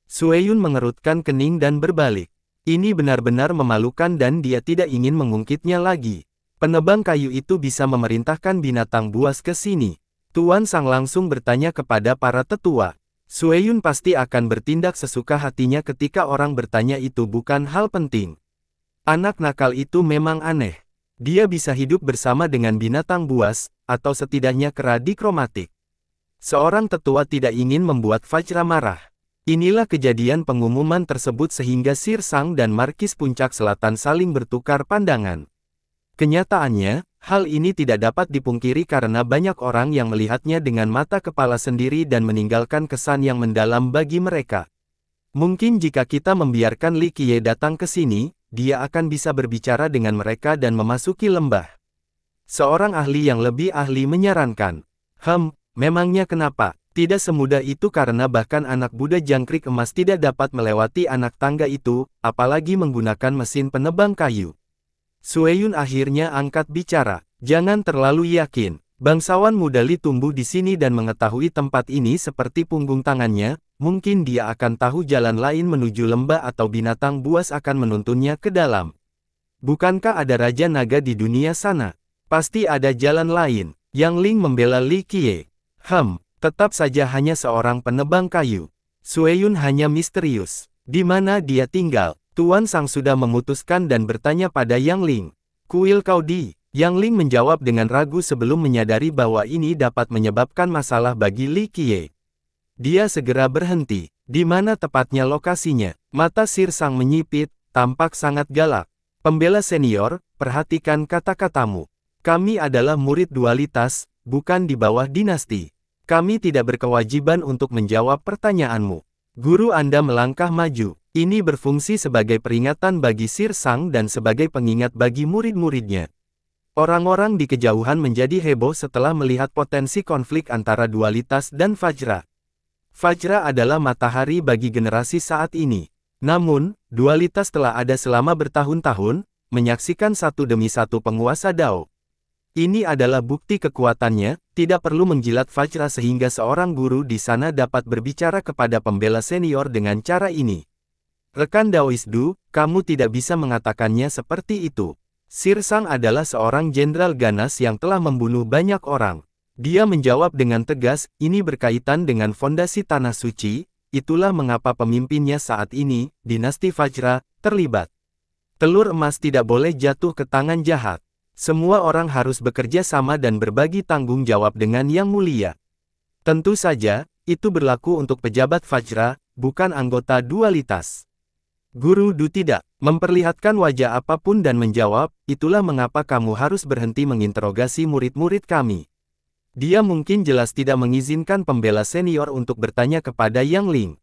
Sueyun mengerutkan kening dan berbalik. Ini benar-benar memalukan dan dia tidak ingin mengungkitnya lagi. Penebang kayu itu bisa memerintahkan binatang buas ke sini. Tuan Sang langsung bertanya kepada para tetua. Sueyun pasti akan bertindak sesuka hatinya ketika orang bertanya itu bukan hal penting. Anak nakal itu memang aneh. Dia bisa hidup bersama dengan binatang buas, atau setidaknya kera dikromatik. Seorang tetua tidak ingin membuat Fajra marah. Inilah kejadian pengumuman tersebut sehingga Sir Sang dan Markis Puncak Selatan saling bertukar pandangan. Kenyataannya, hal ini tidak dapat dipungkiri karena banyak orang yang melihatnya dengan mata kepala sendiri dan meninggalkan kesan yang mendalam bagi mereka. Mungkin jika kita membiarkan Li Qiye datang ke sini, dia akan bisa berbicara dengan mereka dan memasuki lembah. Seorang ahli yang lebih ahli menyarankan. Memangnya kenapa? Tidak semudah itu karena bahkan anak Buddha jangkrik emas tidak dapat melewati anak tangga itu, apalagi menggunakan mesin penebang kayu. Sueyun akhirnya angkat bicara. Jangan terlalu yakin. Bangsawan muda Li tumbuh di sini dan mengetahui tempat ini seperti punggung tangannya, mungkin dia akan tahu jalan lain menuju lembah atau binatang buas akan menuntunnya ke dalam. Bukankah ada Raja Naga di dunia sana? Pasti ada jalan lain. Yang Ling membela Li Qiye. Tetap saja hanya seorang penebang kayu. Sueyun hanya misterius. Di mana dia tinggal? Tuan Sang sudah memutuskan dan bertanya pada Yang Ling. Kuil kau di? Yang Ling menjawab dengan ragu sebelum menyadari bahwa ini dapat menyebabkan masalah bagi Li Qiye. Dia segera berhenti. Di mana tepatnya lokasinya? Mata Sir Sang menyipit, tampak sangat galak. Pembela senior, perhatikan kata-katamu. Kami adalah murid dualitas, bukan di bawah dinasti. Kami tidak berkewajiban untuk menjawab pertanyaanmu. Guru Anda melangkah maju. Ini berfungsi sebagai peringatan bagi Sir Sang dan sebagai pengingat bagi murid-muridnya. Orang-orang di kejauhan menjadi heboh setelah melihat potensi konflik antara dualitas dan Fajra. Fajra adalah matahari bagi generasi saat ini. Namun, dualitas telah ada selama bertahun-tahun, menyaksikan satu demi satu penguasa Dao. Ini adalah bukti kekuatannya, tidak perlu menjilat Fajra sehingga seorang guru di sana dapat berbicara kepada pembela senior dengan cara ini. Rekan Daois Du, kamu tidak bisa mengatakannya seperti itu. Sir Sang adalah seorang jenderal ganas yang telah membunuh banyak orang. Dia menjawab dengan tegas, ini berkaitan dengan fondasi tanah suci, itulah mengapa pemimpinnya saat ini, dinasti Fajra, terlibat. Telur emas tidak boleh jatuh ke tangan jahat. Semua orang harus bekerja sama dan berbagi tanggung jawab dengan Yang Mulia. Tentu saja, itu berlaku untuk pejabat Vajra, bukan anggota dualitas. Guru Du tidak memperlihatkan wajah apapun dan menjawab, itulah mengapa kamu harus berhenti menginterogasi murid-murid kami. Dia mungkin jelas tidak mengizinkan pembela senior untuk bertanya kepada Yang Ling.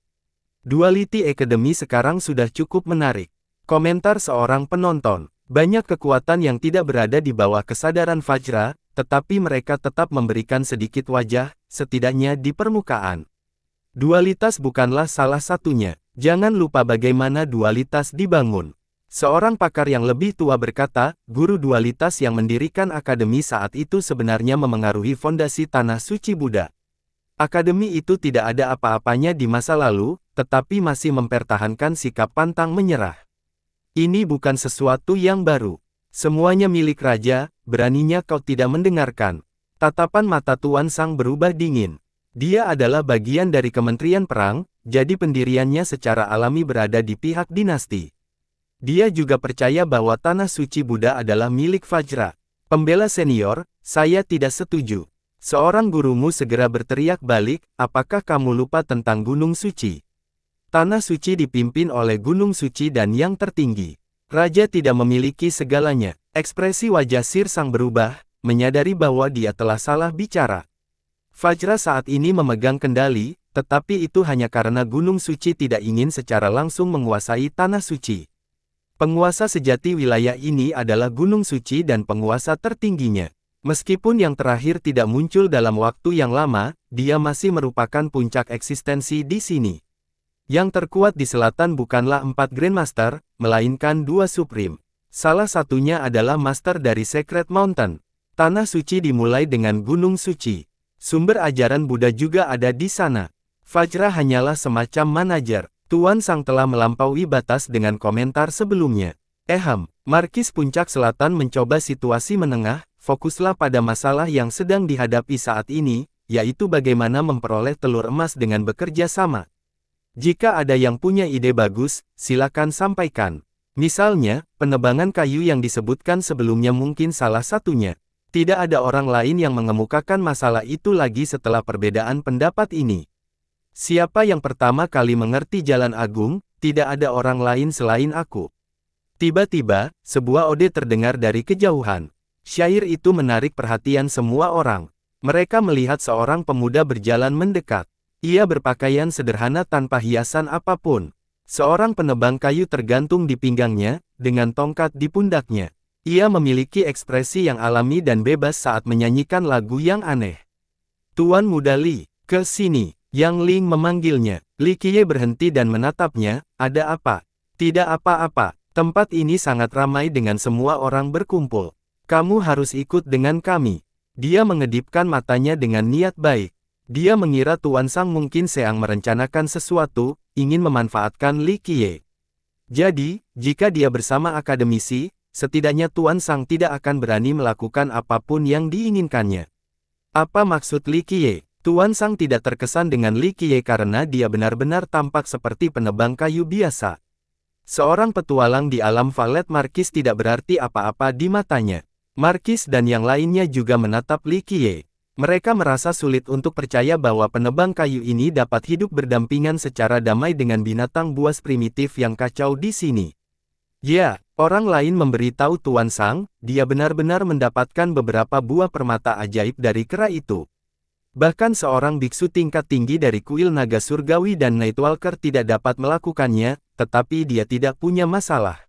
Duality Academy sekarang sudah cukup menarik. Komentar seorang penonton. Banyak kekuatan yang tidak berada di bawah kesadaran Vajra, tetapi mereka tetap memberikan sedikit wajah, setidaknya di permukaan. Dualitas bukanlah salah satunya. Jangan lupa bagaimana dualitas dibangun. Seorang pakar yang lebih tua berkata, guru dualitas yang mendirikan akademi saat itu sebenarnya memengaruhi fondasi Tanah Suci Buddha. Akademi itu tidak ada apa-apanya di masa lalu, tetapi masih mempertahankan sikap pantang menyerah. Ini bukan sesuatu yang baru. Semuanya milik raja, beraninya kau tidak mendengarkan. Tatapan mata Tuan Sang berubah dingin. Dia adalah bagian dari Kementerian Perang, jadi pendiriannya secara alami berada di pihak dinasti. Dia juga percaya bahwa Tanah Suci Buddha adalah milik Vajra. Pembela senior, saya tidak setuju. Seorang gurumu segera berteriak balik, apakah kamu lupa tentang Gunung Suci? Tanah Suci dipimpin oleh Gunung Suci dan yang tertinggi. Raja tidak memiliki segalanya. Ekspresi wajah Sir Sang berubah, menyadari bahwa dia telah salah bicara. Vajra saat ini memegang kendali, tetapi itu hanya karena Gunung Suci tidak ingin secara langsung menguasai Tanah Suci. Penguasa sejati wilayah ini adalah Gunung Suci dan penguasa tertingginya. Meskipun yang terakhir tidak muncul dalam waktu yang lama, dia masih merupakan puncak eksistensi di sini. Yang terkuat di selatan bukanlah 4 Grandmaster, melainkan 2 Supreme. Salah satunya adalah Master dari Secret Mountain. Tanah Suci dimulai dengan Gunung Suci. Sumber ajaran Buddha juga ada di sana. Vajra hanyalah semacam manajer. Tuan Sang telah melampaui batas dengan komentar sebelumnya. Markis Puncak Selatan mencoba situasi menengah, fokuslah pada masalah yang sedang dihadapi saat ini, yaitu bagaimana memperoleh telur emas dengan bekerja sama. Jika ada yang punya ide bagus, silakan sampaikan. Misalnya, penebangan kayu yang disebutkan sebelumnya mungkin salah satunya. Tidak ada orang lain yang mengemukakan masalah itu lagi setelah perbedaan pendapat ini. Siapa yang pertama kali mengerti Jalan Agung? Tidak ada orang lain selain aku. Tiba-tiba, sebuah ode terdengar dari kejauhan. Syair itu menarik perhatian semua orang. Mereka melihat seorang pemuda berjalan mendekat. Ia berpakaian sederhana tanpa hiasan apapun. Seorang penebang kayu tergantung di pinggangnya, dengan tongkat di pundaknya. Ia memiliki ekspresi yang alami dan bebas saat menyanyikan lagu yang aneh. Tuan Muda Li, ke sini. Yang Ling memanggilnya. Li Qiye berhenti dan menatapnya, ada apa? Tidak apa-apa, tempat ini sangat ramai dengan semua orang berkumpul. Kamu harus ikut dengan kami. Dia mengedipkan matanya dengan niat baik. Dia mengira Tuan Sang mungkin sedang merencanakan sesuatu, ingin memanfaatkan Li Qiye. Jadi, jika dia bersama akademisi, setidaknya Tuan Sang tidak akan berani melakukan apapun yang diinginkannya. Apa maksud Li Qiye? Tuan Sang tidak terkesan dengan Li Qiye karena dia benar-benar tampak seperti penebang kayu biasa. Seorang petualang di alam valet Markis tidak berarti apa-apa di matanya. Markis dan yang lainnya juga menatap Li Qiye. Mereka merasa sulit untuk percaya bahwa penebang kayu ini dapat hidup berdampingan secara damai dengan binatang buas primitif yang kacau di sini. Ya, orang lain memberitahu Tuan Sang, dia benar-benar mendapatkan beberapa buah permata ajaib dari kera itu. Bahkan seorang biksu tingkat tinggi dari kuil naga surgawi dan Nightwalker tidak dapat melakukannya, tetapi dia tidak punya masalah.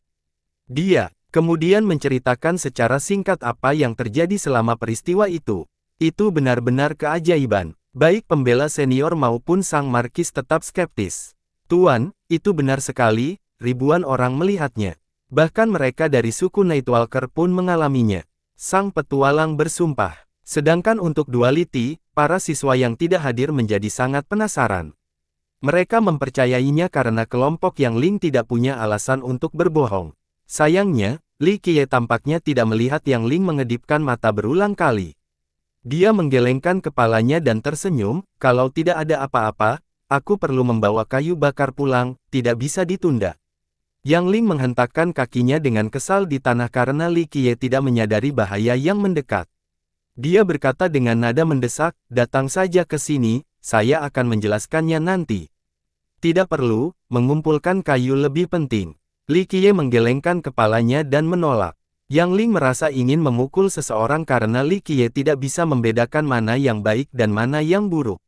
Dia kemudian menceritakan secara singkat apa yang terjadi selama peristiwa itu. Itu benar-benar keajaiban. Baik pembela senior maupun Sang Markis tetap skeptis. Tuan, itu benar sekali, ribuan orang melihatnya. Bahkan mereka dari suku Nightwalker pun mengalaminya. Sang petualang bersumpah. Sedangkan untuk Duality, para siswa yang tidak hadir menjadi sangat penasaran. Mereka mempercayainya karena kelompok yang Ling tidak punya alasan untuk berbohong. Sayangnya, Li Qiye tampaknya tidak melihat yang Ling mengedipkan mata berulang kali. Dia menggelengkan kepalanya dan tersenyum, kalau tidak ada apa-apa, aku perlu membawa kayu bakar pulang, tidak bisa ditunda. Yang Ling menghentakkan kakinya dengan kesal di tanah karena Li Qiye tidak menyadari bahaya yang mendekat. Dia berkata dengan nada mendesak, datang saja ke sini, saya akan menjelaskannya nanti. Tidak perlu, mengumpulkan kayu lebih penting. Li Qiye menggelengkan kepalanya dan menolak. Yang Ling merasa ingin memukul seseorang karena Li Qiye tidak bisa membedakan mana yang baik dan mana yang buruk.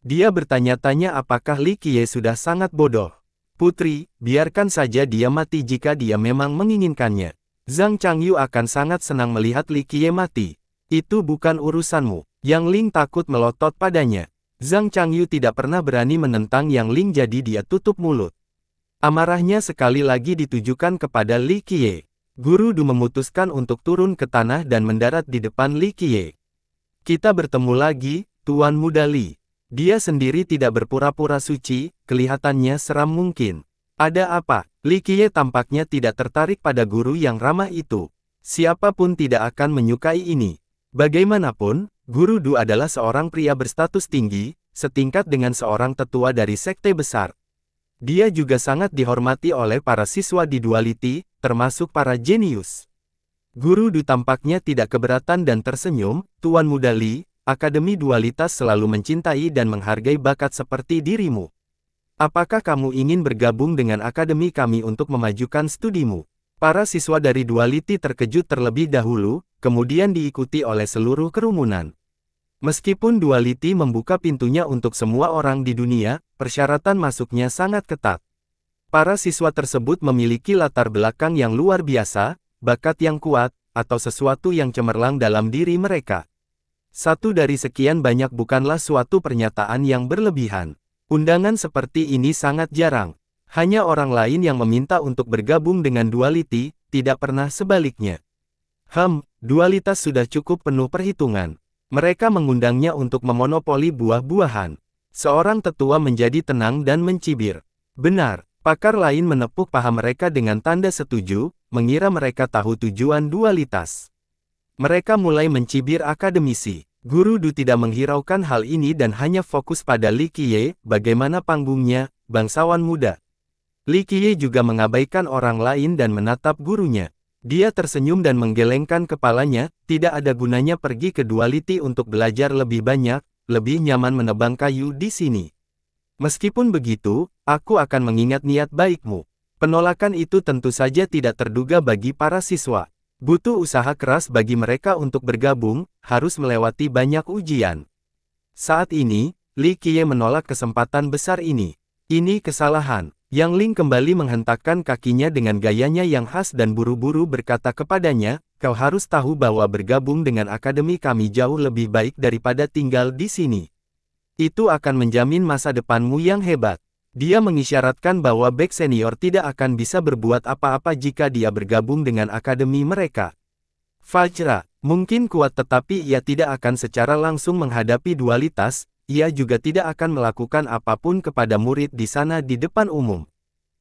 Dia bertanya-tanya apakah Li Qiye sudah sangat bodoh. Putri, biarkan saja dia mati jika dia memang menginginkannya. Zhang Changyu akan sangat senang melihat Li Qiye mati. Itu bukan urusanmu. Yang Ling takut melotot padanya. Zhang Changyu tidak pernah berani menentang Yang Ling jadi dia tutup mulut. Amarahnya sekali lagi ditujukan kepada Li Qiye. Guru Du memutuskan untuk turun ke tanah dan mendarat di depan Li Qiye. Kita bertemu lagi, Tuan Muda Li. Dia sendiri tidak berpura-pura suci, kelihatannya seram mungkin. Ada apa? Li Qiye tampaknya tidak tertarik pada guru yang ramah itu. Siapapun tidak akan menyukai ini. Bagaimanapun, Guru Du adalah seorang pria berstatus tinggi, setingkat dengan seorang tetua dari sekte besar. Dia juga sangat dihormati oleh para siswa di Duality, termasuk para jenius. Guru Du tampaknya tidak keberatan dan tersenyum, Tuan Muda Li, Akademi Dualitas selalu mencintai dan menghargai bakat seperti dirimu. Apakah kamu ingin bergabung dengan akademi kami untuk memajukan studimu? Para siswa dari Duality terkejut terlebih dahulu, kemudian diikuti oleh seluruh kerumunan. Meskipun Duality membuka pintunya untuk semua orang di dunia, persyaratan masuknya sangat ketat. Para siswa tersebut memiliki latar belakang yang luar biasa, bakat yang kuat, atau sesuatu yang cemerlang dalam diri mereka. Satu dari sekian banyak bukanlah suatu pernyataan yang berlebihan. Undangan seperti ini sangat jarang. Hanya orang lain yang meminta untuk bergabung dengan Duality, tidak pernah sebaliknya. Dualitas sudah cukup penuh perhitungan. Mereka mengundangnya untuk memonopoli buah-buahan. Seorang tetua menjadi tenang dan mencibir. Benar, pakar lain menepuk paha mereka dengan tanda setuju, mengira mereka tahu tujuan Dualitas. Mereka mulai mencibir akademisi. Guru Du tidak menghiraukan hal ini dan hanya fokus pada Li Qiye, bagaimana panggungnya, bangsawan muda. Li Qiye juga mengabaikan orang lain dan menatap gurunya. Dia tersenyum dan menggelengkan kepalanya, tidak ada gunanya pergi ke Duality untuk belajar lebih banyak, lebih nyaman menebang kayu di sini. Meskipun begitu, aku akan mengingat niat baikmu. Penolakan itu tentu saja tidak terduga bagi para siswa. Butuh usaha keras bagi mereka untuk bergabung, harus melewati banyak ujian. Saat ini, Li Qiye menolak kesempatan besar ini. Ini kesalahan. Yang Ling kembali menghentakkan kakinya dengan gayanya yang khas dan buru-buru berkata kepadanya, kau harus tahu bahwa bergabung dengan akademi kami jauh lebih baik daripada tinggal di sini. Itu akan menjamin masa depanmu yang hebat. Dia mengisyaratkan bahwa Bek Senior tidak akan bisa berbuat apa-apa jika dia bergabung dengan akademi mereka. Fajra, mungkin kuat tetapi ia tidak akan secara langsung menghadapi Dualitas, ia juga tidak akan melakukan apapun kepada murid di sana di depan umum.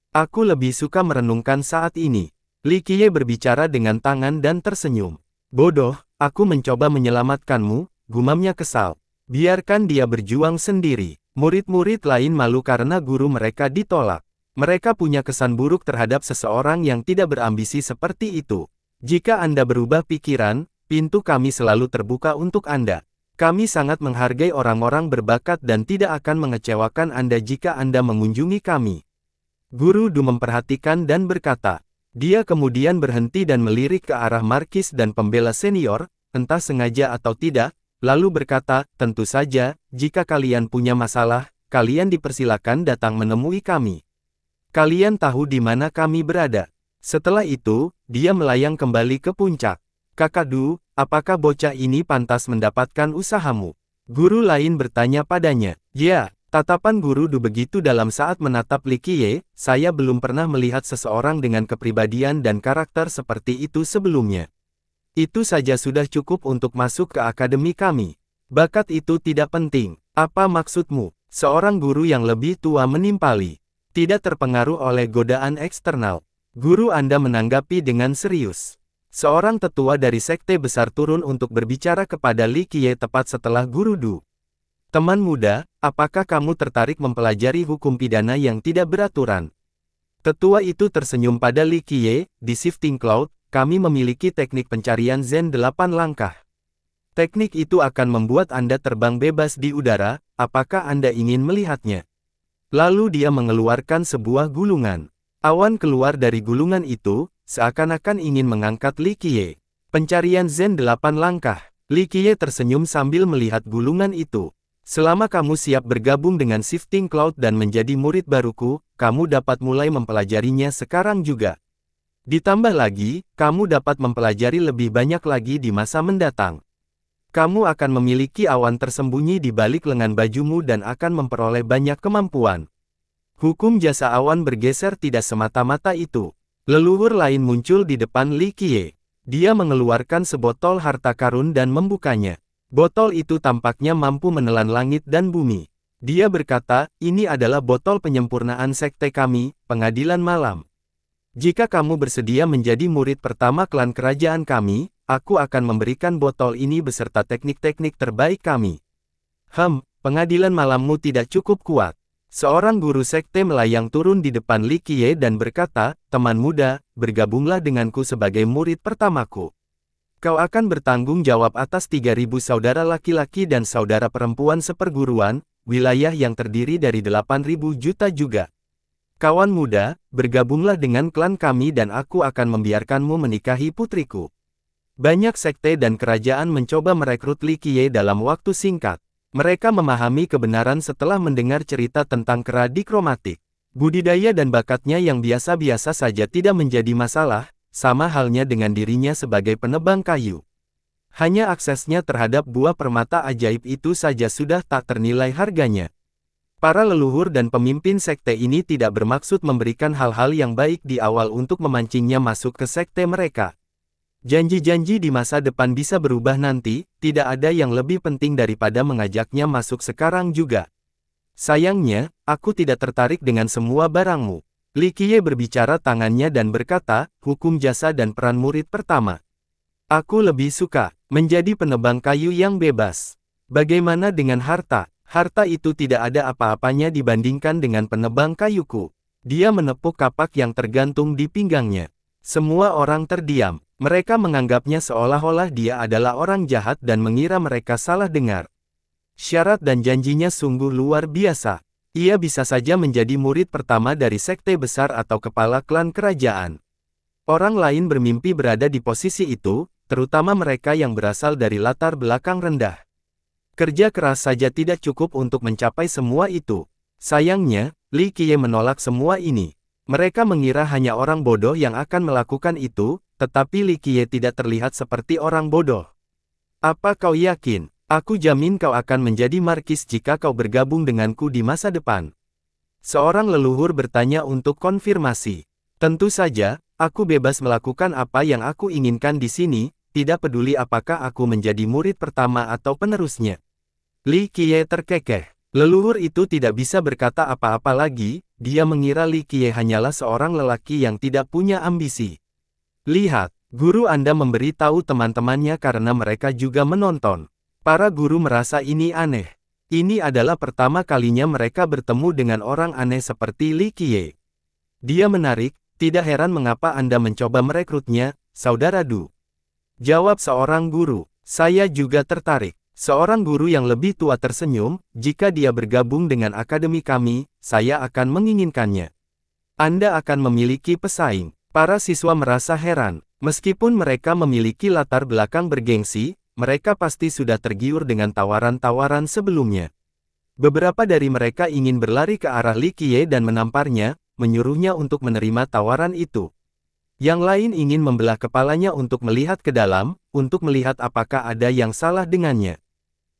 Aku lebih suka merenungkan saat ini. Li Qiye berbicara dengan tangan dan tersenyum. Bodoh, aku mencoba menyelamatkanmu, gumamnya kesal. Biarkan dia berjuang sendiri. Murid-murid lain malu karena guru mereka ditolak. Mereka punya kesan buruk terhadap seseorang yang tidak berambisi seperti itu. Jika Anda berubah pikiran, pintu kami selalu terbuka untuk Anda. Kami sangat menghargai orang-orang berbakat dan tidak akan mengecewakan Anda jika Anda mengunjungi kami. Guru Du memperhatikan dan berkata. Dia kemudian berhenti dan melirik ke arah markis dan pembela senior, entah sengaja atau tidak, lalu berkata, tentu saja, jika kalian punya masalah, kalian dipersilakan datang menemui kami. Kalian tahu di mana kami berada. Setelah itu, dia melayang kembali ke puncak. Kakak Du, apakah bocah ini pantas mendapatkan usahamu? Guru lain bertanya padanya. Ya, tatapan Guru Du begitu dalam saat menatap Li Qiye, saya belum pernah melihat seseorang dengan kepribadian dan karakter seperti itu sebelumnya. Itu saja sudah cukup untuk masuk ke akademi kami. Bakat itu tidak penting. Apa maksudmu? Seorang guru yang lebih tua menimpali. Tidak terpengaruh oleh godaan eksternal. Guru Anda menanggapi dengan serius. Seorang tetua dari sekte besar turun untuk berbicara kepada Li Qiye tepat setelah Guru Du. Teman muda, apakah kamu tertarik mempelajari hukum pidana yang tidak beraturan? Tetua itu tersenyum pada Li Qiye, di Shifting Cloud, kami memiliki teknik pencarian Zen 8 langkah. Teknik itu akan membuat Anda terbang bebas di udara, apakah Anda ingin melihatnya? Lalu dia mengeluarkan sebuah gulungan. Awan keluar dari gulungan itu, seakan-akan ingin mengangkat Li Qiye. Pencarian Zen 8 langkah. Li Qiye tersenyum sambil melihat gulungan itu. Selama kamu siap bergabung dengan Shifting Cloud dan menjadi murid baruku, kamu dapat mulai mempelajarinya sekarang juga. Ditambah lagi, kamu dapat mempelajari lebih banyak lagi di masa mendatang. Kamu akan memiliki awan tersembunyi di balik lengan bajumu dan akan memperoleh banyak kemampuan. Hukum jasa awan bergeser tidak semata-mata itu. Leluhur lain muncul di depan Li Qiye. Dia mengeluarkan sebotol harta karun dan membukanya. Botol itu tampaknya mampu menelan langit dan bumi. Dia berkata, ini adalah botol penyempurnaan sekte kami, pengadilan malam. Jika kamu bersedia menjadi murid pertama klan kerajaan kami, aku akan memberikan botol ini beserta teknik-teknik terbaik kami. Pengadilan malammu tidak cukup kuat. Seorang guru sekte melayang turun di depan Li Qiye dan berkata, teman muda, bergabunglah denganku sebagai murid pertamaku. Kau akan bertanggung jawab atas 3.000 saudara laki-laki dan saudara perempuan seperguruan, wilayah yang terdiri dari 8.000 juta juga. Kawan muda, bergabunglah dengan klan kami dan aku akan membiarkanmu menikahi putriku. Banyak sekte dan kerajaan mencoba merekrut Li Qiye dalam waktu singkat. Mereka memahami kebenaran setelah mendengar cerita tentang kera dikromatik. Budidaya dan bakatnya yang biasa-biasa saja tidak menjadi masalah, sama halnya dengan dirinya sebagai penebang kayu. Hanya aksesnya terhadap buah permata ajaib itu saja sudah tak ternilai harganya. Para leluhur dan pemimpin sekte ini tidak bermaksud memberikan hal-hal yang baik di awal untuk memancingnya masuk ke sekte mereka. Janji-janji di masa depan bisa berubah nanti, tidak ada yang lebih penting daripada mengajaknya masuk sekarang juga. Sayangnya, aku tidak tertarik dengan semua barangmu. Li Qiye berbicara tangannya dan berkata, hukum jasa dan peran murid pertama. Aku lebih suka menjadi penebang kayu yang bebas. Bagaimana dengan harta? Harta itu tidak ada apa-apanya dibandingkan dengan penebang kayuku. Dia menepuk kapak yang tergantung di pinggangnya. Semua orang terdiam. Mereka menganggapnya seolah-olah dia adalah orang jahat dan mengira mereka salah dengar. Syarat dan janjinya sungguh luar biasa. Ia bisa saja menjadi murid pertama dari sekte besar atau kepala klan kerajaan. Orang lain bermimpi berada di posisi itu, terutama mereka yang berasal dari latar belakang rendah. Kerja keras saja tidak cukup untuk mencapai semua itu. Sayangnya, Li Qiye menolak semua ini. Mereka mengira hanya orang bodoh yang akan melakukan itu, tetapi Li Qiye tidak terlihat seperti orang bodoh. Apa kau yakin? Aku jamin kau akan menjadi markis jika kau bergabung denganku di masa depan. Seorang leluhur bertanya untuk konfirmasi. Tentu saja, aku bebas melakukan apa yang aku inginkan di sini, tidak peduli apakah aku menjadi murid pertama atau penerusnya. Li Qiye terkekeh. Leluhur itu tidak bisa berkata apa-apa lagi, dia mengira Li Qiye hanyalah seorang lelaki yang tidak punya ambisi. Lihat, guru Anda memberitahu teman-temannya karena mereka juga menonton. Para guru merasa ini aneh. Ini adalah pertama kalinya mereka bertemu dengan orang aneh seperti Li Qiye. Dia menarik, tidak heran mengapa Anda mencoba merekrutnya, Saudara Du. Jawab seorang guru, saya juga tertarik. Seorang guru yang lebih tua tersenyum, jika dia bergabung dengan akademi kami, saya akan menginginkannya. Anda akan memiliki pesaing. Para siswa merasa heran, meskipun mereka memiliki latar belakang bergengsi, mereka pasti sudah tergiur dengan tawaran-tawaran sebelumnya. Beberapa dari mereka ingin berlari ke arah Li Qiye dan menamparnya, menyuruhnya untuk menerima tawaran itu. Yang lain ingin membelah kepalanya untuk melihat ke dalam, untuk melihat apakah ada yang salah dengannya.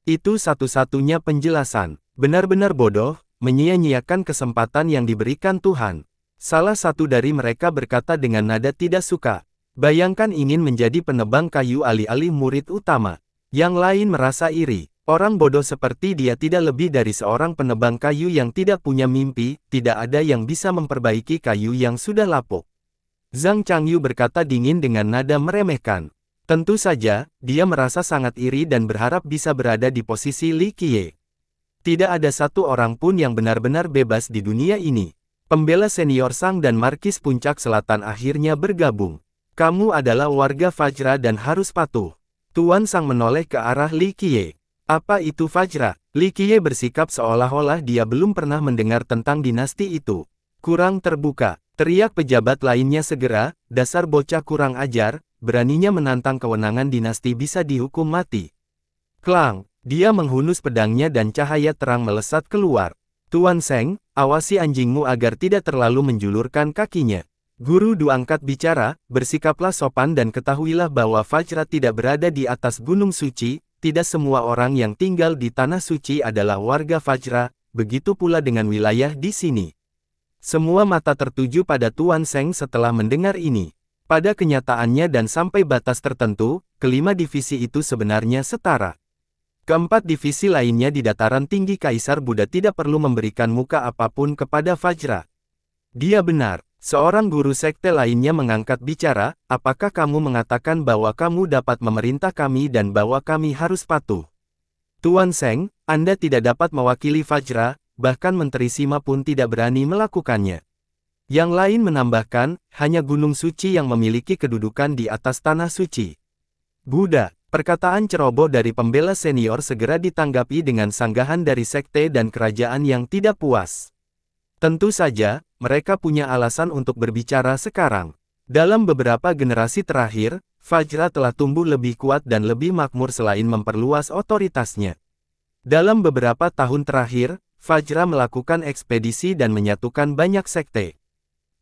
Itu satu-satunya penjelasan. Benar-benar bodoh, menyia-nyiakan kesempatan yang diberikan Tuhan. Salah satu dari mereka berkata dengan nada tidak suka. Bayangkan ingin menjadi penebang kayu alih-alih murid utama. Yang lain merasa iri. Orang bodoh seperti dia tidak lebih dari seorang penebang kayu yang tidak punya mimpi, tidak ada yang bisa memperbaiki kayu yang sudah lapuk. Zhang Changyu berkata dingin dengan nada meremehkan. Tentu saja, dia merasa sangat iri dan berharap bisa berada di posisi Li Qiye. Tidak ada satu orang pun yang benar-benar bebas di dunia ini. Pembela senior Sang dan Markis Puncak Selatan akhirnya bergabung. Kamu adalah warga Fajra dan harus patuh. Tuan Sang menoleh ke arah Li Qiye. Apa itu Fajra? Li Qiye bersikap seolah-olah dia belum pernah mendengar tentang dinasti itu. Kurang terbuka, teriak pejabat lainnya segera, dasar bocah kurang ajar, beraninya menantang kewenangan dinasti bisa dihukum mati. Klang, dia menghunus pedangnya dan cahaya terang melesat keluar. Tuan Seng, awasi anjingmu agar tidak terlalu menjulurkan kakinya. Guru Du angkat bicara, bersikaplah sopan dan ketahuilah bahwa Fajra tidak berada di atas gunung suci, tidak semua orang yang tinggal di tanah suci adalah warga Fajra, begitu pula dengan wilayah di sini. Semua mata tertuju pada Tuan Seng setelah mendengar ini. Pada kenyataannya dan sampai batas tertentu, kelima divisi itu sebenarnya setara. Keempat divisi lainnya di dataran tinggi Kaisar Buddha tidak perlu memberikan muka apapun kepada Fajra. Dia benar, seorang guru sekte lainnya mengangkat bicara, apakah kamu mengatakan bahwa kamu dapat memerintah kami dan bahwa kami harus patuh? Tuan Seng, Anda tidak dapat mewakili Fajra, bahkan Menteri Sima pun tidak berani melakukannya. Yang lain menambahkan, hanya Gunung Suci yang memiliki kedudukan di atas tanah suci. Buddha. Perkataan ceroboh dari pembela senior segera ditanggapi dengan sanggahan dari sekte dan kerajaan yang tidak puas. Tentu saja, mereka punya alasan untuk berbicara sekarang. Dalam beberapa generasi terakhir, Fajra telah tumbuh lebih kuat dan lebih makmur selain memperluas otoritasnya. Dalam beberapa tahun terakhir, Fajra melakukan ekspedisi dan menyatukan banyak sekte.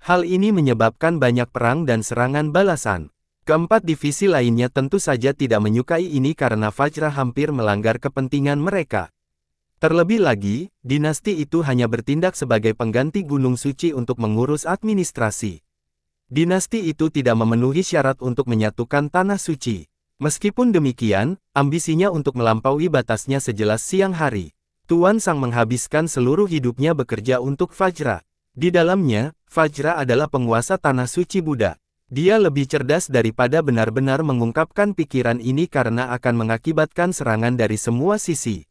Hal ini menyebabkan banyak perang dan serangan balasan. Keempat divisi lainnya tentu saja tidak menyukai ini karena Fajra hampir melanggar kepentingan mereka. Terlebih lagi, dinasti itu hanya bertindak sebagai pengganti Gunung Suci untuk mengurus administrasi. Dinasti itu tidak memenuhi syarat untuk menyatukan tanah suci. Meskipun demikian, ambisinya untuk melampaui batasnya sejelas siang hari. Tuan Sang menghabiskan seluruh hidupnya bekerja untuk Fajra. Di dalamnya, Fajra adalah penguasa tanah suci Buddha. Dia lebih cerdas daripada benar-benar mengungkapkan pikiran ini karena akan mengakibatkan serangan dari semua sisi.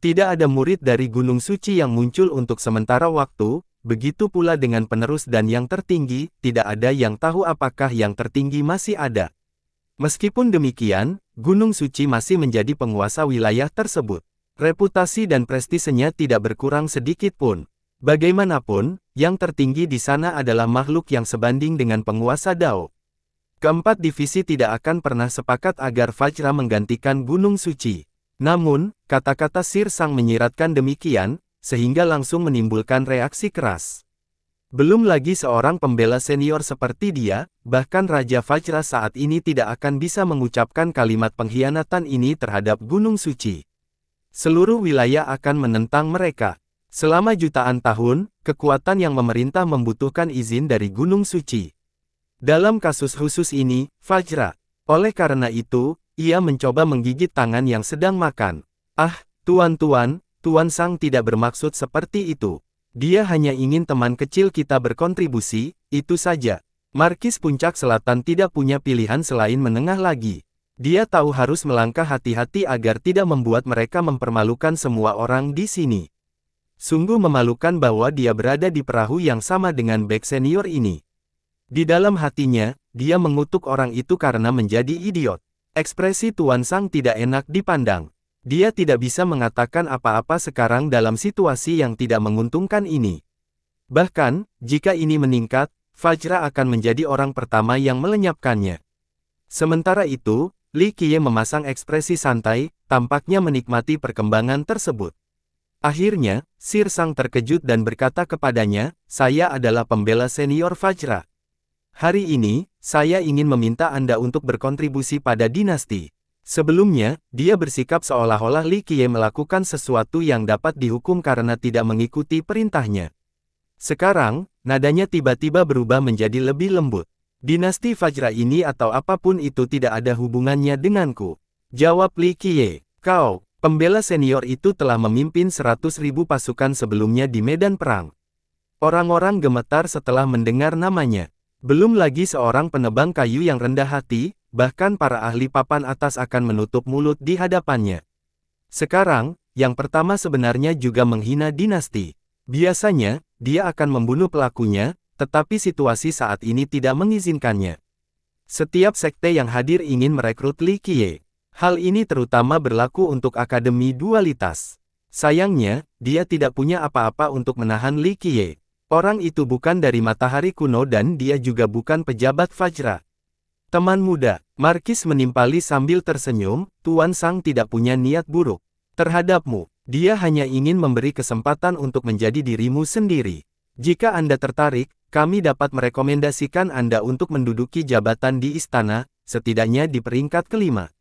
Tidak ada murid dari Gunung Suci yang muncul untuk sementara waktu, begitu pula dengan penerus dan yang tertinggi, tidak ada yang tahu apakah yang tertinggi masih ada. Meskipun demikian, Gunung Suci masih menjadi penguasa wilayah tersebut. Reputasi dan prestisenya tidak berkurang sedikit pun. Bagaimanapun, yang tertinggi di sana adalah makhluk yang sebanding dengan penguasa Dao. Keempat divisi tidak akan pernah sepakat agar Fajra menggantikan Gunung Suci. Namun, kata-kata Sir Sang menyiratkan demikian, sehingga langsung menimbulkan reaksi keras. Belum lagi seorang pembela senior seperti dia, bahkan Raja Fajra saat ini tidak akan bisa mengucapkan kalimat pengkhianatan ini terhadap Gunung Suci. Seluruh wilayah akan menentang mereka. Selama jutaan tahun, kekuatan yang memerintah membutuhkan izin dari Gunung Suci. Dalam kasus khusus ini, Fajra. Oleh karena itu, ia mencoba menggigit tangan yang sedang makan. Ah, Tuan Sang tidak bermaksud seperti itu. Dia hanya ingin teman kecil kita berkontribusi, itu saja. Markis Puncak Selatan tidak punya pilihan selain menengah lagi. Dia tahu harus melangkah hati-hati agar tidak membuat mereka mempermalukan semua orang di sini. Sungguh memalukan bahwa dia berada di perahu yang sama dengan Bek senior ini. Di dalam hatinya, dia mengutuk orang itu karena menjadi idiot. Ekspresi Tuan Sang tidak enak dipandang. Dia tidak bisa mengatakan apa-apa sekarang dalam situasi yang tidak menguntungkan ini. Bahkan, jika ini meningkat, Fajra akan menjadi orang pertama yang melenyapkannya. Sementara itu, Li Qiye memasang ekspresi santai, tampaknya menikmati perkembangan tersebut. Akhirnya, Sir Sang terkejut dan berkata kepadanya, saya adalah pembela senior Fajra. Hari ini, saya ingin meminta Anda untuk berkontribusi pada dinasti. Sebelumnya, dia bersikap seolah-olah Li Qiye melakukan sesuatu yang dapat dihukum karena tidak mengikuti perintahnya. Sekarang, nadanya tiba-tiba berubah menjadi lebih lembut. Dinasti Fajra ini atau apapun itu tidak ada hubungannya denganku. Jawab Li Qiye. Kau, pembela senior itu telah memimpin 100.000 pasukan sebelumnya di medan perang. Orang-orang gemetar setelah mendengar namanya. Belum lagi seorang penebang kayu yang rendah hati, bahkan para ahli papan atas akan menutup mulut di hadapannya. Sekarang, yang pertama sebenarnya juga menghina dinasti. Biasanya, dia akan membunuh pelakunya, tetapi situasi saat ini tidak mengizinkannya. Setiap sekte yang hadir ingin merekrut Li Qiye. Hal ini terutama berlaku untuk Akademi Dualitas. Sayangnya, dia tidak punya apa-apa untuk menahan Li Qiye. Orang itu bukan dari matahari kuno dan dia juga bukan pejabat Fajra. Teman muda, Markis menimpali sambil tersenyum, Tuan Sang tidak punya niat buruk terhadapmu. Dia hanya ingin memberi kesempatan untuk menjadi dirimu sendiri. Jika Anda tertarik, kami dapat merekomendasikan Anda untuk menduduki jabatan di istana, setidaknya di peringkat kelima.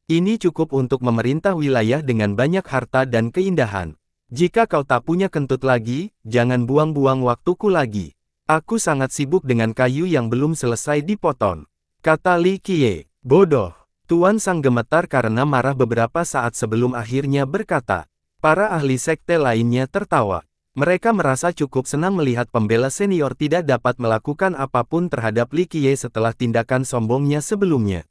Ini cukup untuk memerintah wilayah dengan banyak harta dan keindahan. Jika kau tak punya kentut lagi, jangan buang-buang waktuku lagi. Aku sangat sibuk dengan kayu yang belum selesai dipotong, kata Li Qiye. Bodoh. Tuan Sang gemetar karena marah beberapa saat sebelum akhirnya berkata. Para ahli sekte lainnya tertawa. Mereka merasa cukup senang melihat pembela senior tidak dapat melakukan apapun terhadap Li Qiye setelah tindakan sombongnya sebelumnya.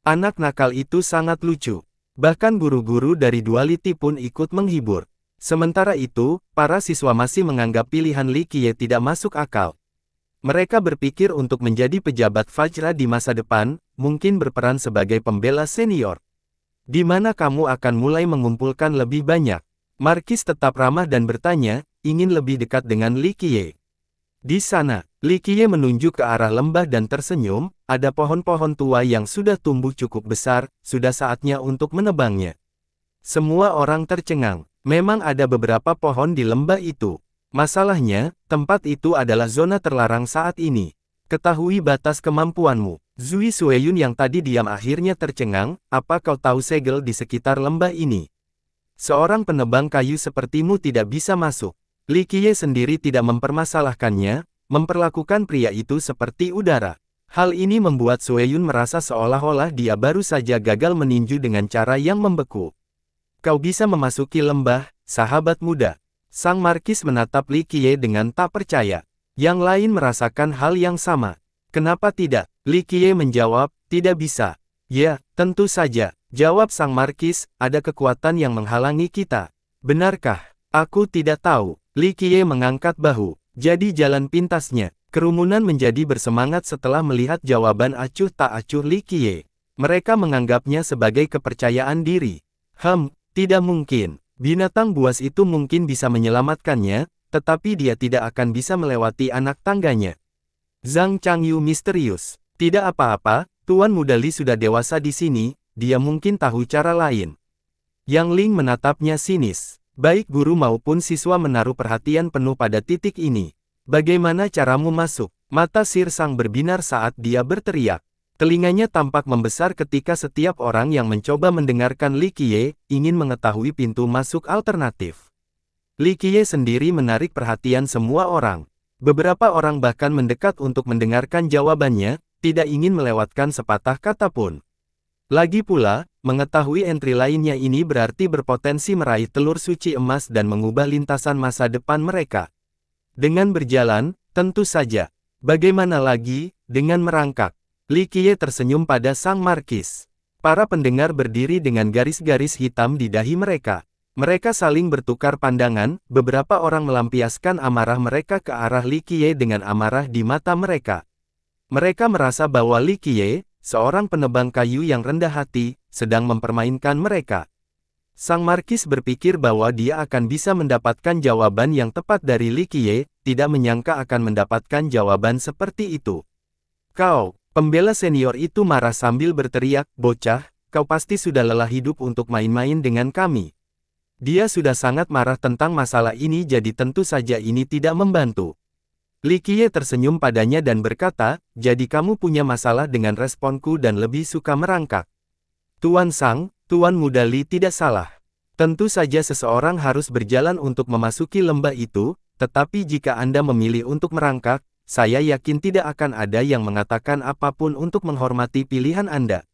Anak nakal itu sangat lucu. Bahkan guru-guru dari Duality pun ikut menghibur. Sementara itu, para siswa masih menganggap pilihan Li Qiye tidak masuk akal. Mereka berpikir untuk menjadi pejabat Fajra di masa depan, mungkin berperan sebagai pembela senior. Di mana kamu akan mulai mengumpulkan lebih banyak? Markis tetap ramah dan bertanya, ingin lebih dekat dengan Li Qiye. Di sana, Li Qiye menunjuk ke arah lembah dan tersenyum, ada pohon-pohon tua yang sudah tumbuh cukup besar, sudah saatnya untuk menebangnya. Semua orang tercengang. Memang ada beberapa pohon di lembah itu. Masalahnya, tempat itu adalah zona terlarang saat ini. Ketahui batas kemampuanmu. Zui Sueyun yang tadi diam akhirnya tercengang, apa kau tahu segel di sekitar lembah ini? Seorang penebang kayu sepertimu tidak bisa masuk. Li Qiye sendiri tidak mempermasalahkannya, memperlakukan pria itu seperti udara. Hal ini membuat Sueyun merasa seolah-olah dia baru saja gagal meninju dengan cara yang membeku. Kau bisa memasuki lembah, sahabat muda. Sang Markis menatap Li Qiye dengan tak percaya. Yang lain merasakan hal yang sama. Kenapa tidak? Li Qiye menjawab, tidak bisa. Ya, tentu saja. Jawab Sang Markis, ada kekuatan yang menghalangi kita. Benarkah? Aku tidak tahu. Li Qiye mengangkat bahu. Jadi jalan pintasnya. Kerumunan menjadi bersemangat setelah melihat jawaban acuh tak acuh Li Qiye. Mereka menganggapnya sebagai kepercayaan diri. Tidak mungkin. Binatang buas itu mungkin bisa menyelamatkannya, tetapi dia tidak akan bisa melewati anak tangganya. Zhang Changyu misterius. Tidak apa-apa, Tuan Muda Li sudah dewasa di sini, dia mungkin tahu cara lain. Yang Ling menatapnya sinis. Baik guru maupun siswa menaruh perhatian penuh pada titik ini. Bagaimana caramu masuk? Mata Sir Sang berbinar saat dia berteriak. Telinganya tampak membesar ketika setiap orang yang mencoba mendengarkan Li Qiye, ingin mengetahui pintu masuk alternatif. Li Qiye sendiri menarik perhatian semua orang. Beberapa orang bahkan mendekat untuk mendengarkan jawabannya, tidak ingin melewatkan sepatah kata pun. Lagi pula, mengetahui entry lainnya ini berarti berpotensi meraih telur suci emas dan mengubah lintasan masa depan mereka. Dengan berjalan, tentu saja. Bagaimana lagi, dengan merangkak. Li Qiye tersenyum pada Sang Markis. Para pendengar berdiri dengan garis-garis hitam di dahi mereka. Mereka saling bertukar pandangan, beberapa orang melampiaskan amarah mereka ke arah Li Qiye dengan amarah di mata mereka. Mereka merasa bahwa Li Qiye, seorang penebang kayu yang rendah hati, sedang mempermainkan mereka. Sang Markis berpikir bahwa dia akan bisa mendapatkan jawaban yang tepat dari Li Qiye, tidak menyangka akan mendapatkan jawaban seperti itu. Kau, pembela senior itu marah sambil berteriak, bocah, kau pasti sudah lelah hidup untuk main-main dengan kami. Dia sudah sangat marah tentang masalah ini jadi tentu saja ini tidak membantu. Li Qiye tersenyum padanya dan berkata, jadi kamu punya masalah dengan responku dan lebih suka merangkak. Tuan Sang, Tuan Muda Li tidak salah. Tentu saja seseorang harus berjalan untuk memasuki lembah itu, tetapi jika Anda memilih untuk merangkak, saya yakin tidak akan ada yang mengatakan apapun untuk menghormati pilihan Anda.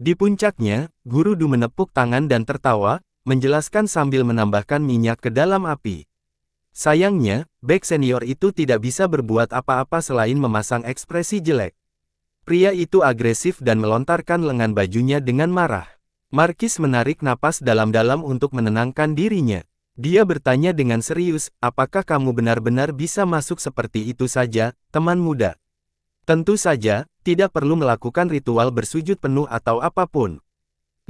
Di puncaknya, Guru Du menepuk tangan dan tertawa, menjelaskan sambil menambahkan minyak ke dalam api. Sayangnya, Bek senior itu tidak bisa berbuat apa-apa selain memasang ekspresi jelek. Pria itu agresif dan melontarkan lengan bajunya dengan marah. Markis menarik napas dalam-dalam untuk menenangkan dirinya. Dia bertanya dengan serius, apakah kamu benar-benar bisa masuk seperti itu saja, teman muda? Tentu saja, tidak perlu melakukan ritual bersujud penuh atau apapun.